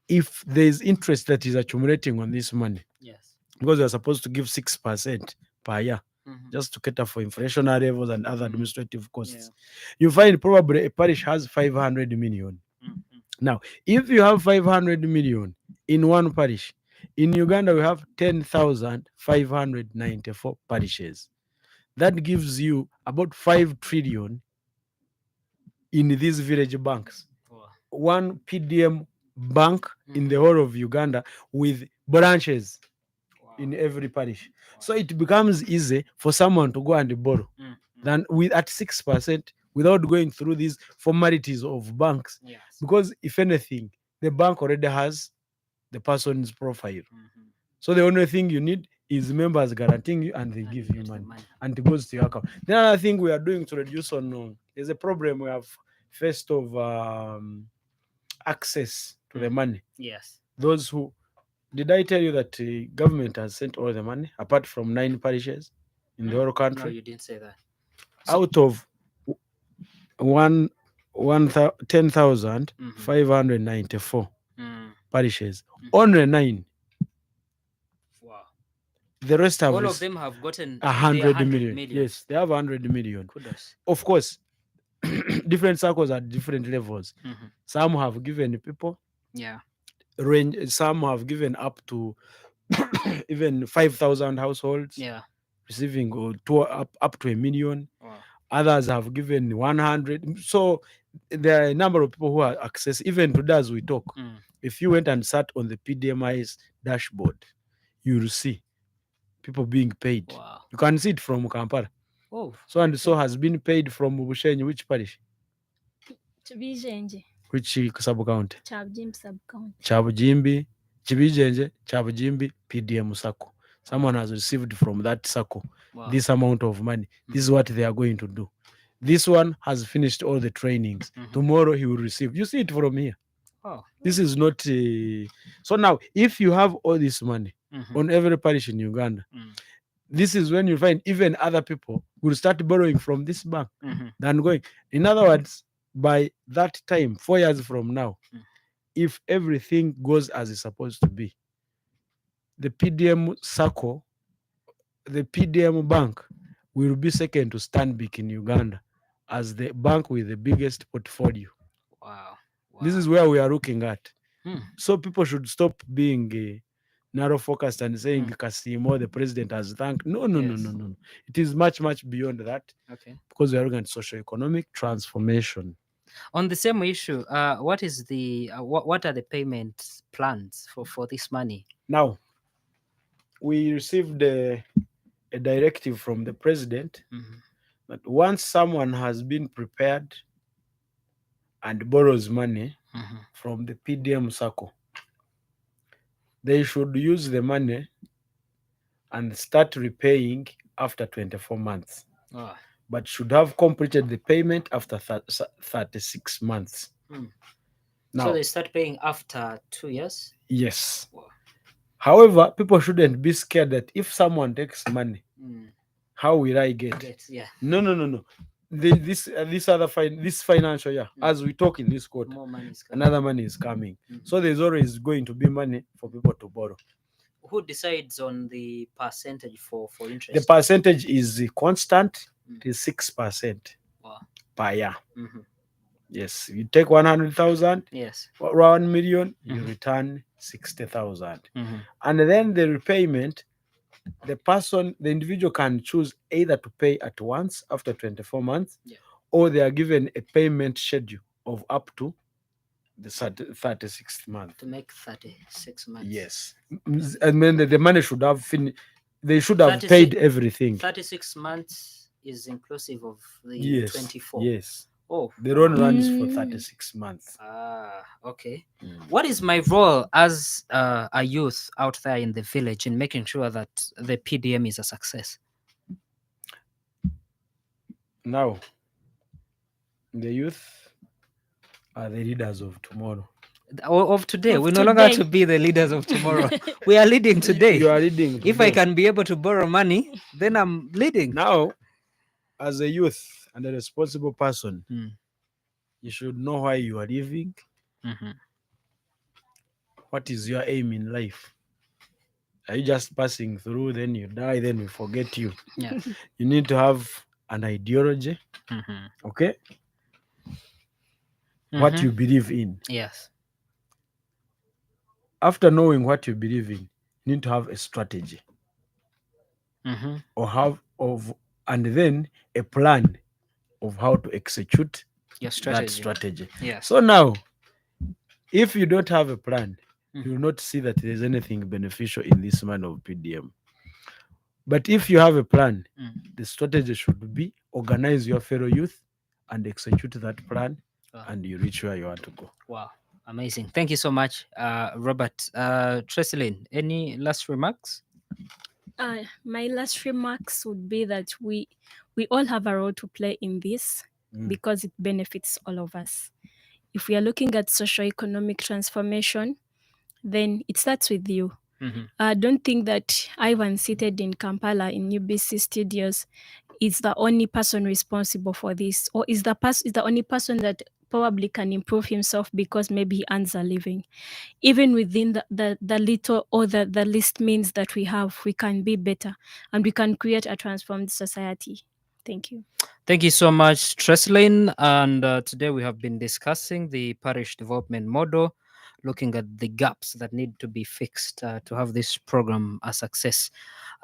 if there is interest that is accumulating on this money, Yes. because they're supposed to give 6% per year, Mhm. just to cater for inflationary levels and other Mhm. administrative costs, Yeah. you find probably a parish has 500 million. Mhm. Now, if you have 500 million in one parish, in Uganda we have 10,594 parishes. That gives you about 5 trillion in these village banks. Wow. One PDM bank in the Mhm. whole of Uganda with branches Wow. in every parish. So it becomes easy for someone to go and borrow Mm. than with at 6% without going through these formalities of banks. Yes. Because if anything, the bank already has the person's profile. Mhm. So the only thing you need is members guaranteeing you, and they And give you you get the money, money. and it goes to your account. The other thing we are doing to reduce on there's a problem we have faced of access to the money. Yes. Those who did I tell you that government has sent all the money apart from 9 parishes in the whole No, country? you didn't say that. So, Out of one 10,594 mm. parishes, Mhm. only 9. Wow. The rest have All of them have gotten 100 their million. millions. Yes, they have 100 million. Kudos. Of course, different circles at different levels. Mhm. Some have given people, Yeah. range. Some have given up to even 5,000 households Yeah. receiving up to 1 million. Wow. Others have given 100. So there are a number of people who are access. Even today as we talk, if you went and sat on the PDMI's dashboard, you will see people being paid. Wow. You can see it from Kampala. Oh. So and so has been paid from Bushenyi, which parish? Chibijenje, Which sub county? Chabjim sub-county. Chabujimbi, Chibijenje, Chabujimbi, PDM Sacco. Someone has received from that Sacco Wow. this amount of money. This is what they are going to do. This one has finished all the trainings. Tomorrow he will receive. You see it from here. Oh. This is not. So now, if you have all this money on every parish in Uganda, this is when you find even other people will start borrowing from this bank than going. In other words, by that time, 4 years from now, if everything goes as it's supposed to be, the PDM Sacco, the PDM bank will be second to Stanbic in Uganda as the bank with the biggest portfolio. Wow. This is where we are looking at. So people should stop being narrow focused and saying Kasimo, the president, has thanked. No. It is much, much beyond that. Okay. Because we are looking at socio-economic transformation. On the same issue, what is the what are the payment plans for this money? Now, we received a directive from the president that once someone has been prepared and borrows money from the PDM Sacco, they should use the money and start repaying after 24 months. But should have completed the payment after 36 months. Now, so they start paying after 2 years? Yes. Wow. However, people shouldn't be scared that if someone takes money, how will I get? Yeah. No. This financial year, as we talk in this quarter, More money is coming. another money is coming. So there's always going to be money for people to borrow. Who decides on the percentage for interest? The percentage is constant. It is 6% per year. Yes, you take 100,000. Yes. 1 million, you return 60,000. And then the repayment, the individual can choose either to pay at once after 24 months, or they are given a payment schedule of up to the 36th month. To make 36 months. Yes. And then the money should have finished. They should have paid everything. 36 months is inclusive of the 24. Yes. Oh, the loan runs for 36 months. Okay. What is my role as a youth out there in the village in making sure that the PDM is a success? Now, the youth are the leaders of tomorrow. Of today. Of We no longer have today. to be the leaders of tomorrow. We are leading today. You are leading today. If I can be able to borrow money, then I'm leading. Now, as a youth and a responsible person, you should know why you are living. What is your aim in life? Are you just passing through, then you die, then we forget you? Yeah. You need to have an ideology, okay? What you believe in. Yes. After knowing what you believe in, you need to have a strategy, and then a plan of how to execute Your strategy. that strategy. Yes. So now, if you don't have a plan, you will not see that there's anything beneficial in this man of PDM. But if you have a plan, the strategy should be organize your fellow youth and execute that plan, and you reach where you want to go. Wow. Amazing. Thank you so much, Robert. Tresselyn, any last remarks? My last remarks would be that we all have a role to play in this because it benefits all of us. If we are looking at socio-economic transformation, then it starts with you. Don't think that Ivan seated in Kampala in UBC studios is the only person responsible for this, or is the only person that probably can improve himself because maybe he earns a living. Even within the little or the least means that we have, we can be better and we can create a transformed society. Thank you. Thank you so much, Tresselyn. And today we have been discussing the parish development model looking at the gaps that need to be fixed to have this program a success.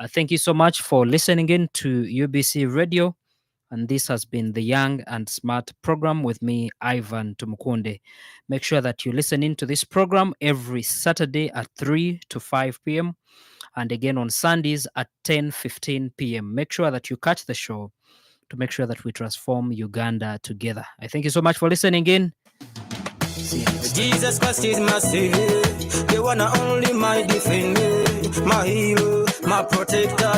Thank you so much for listening in to UBC Radio. And this has been the Young and Smart program with me, Ivan Tumukunde. Make sure that you listen in to this program every Saturday at 3 to 5 p.m. and again on Sundays at 10:15 p.m. Make sure that you catch the show to make sure that we transform Uganda together. I thank you so much for listening in. See you next time. Jesus Christ is my savior, the one and only my defender, my hero, my protector.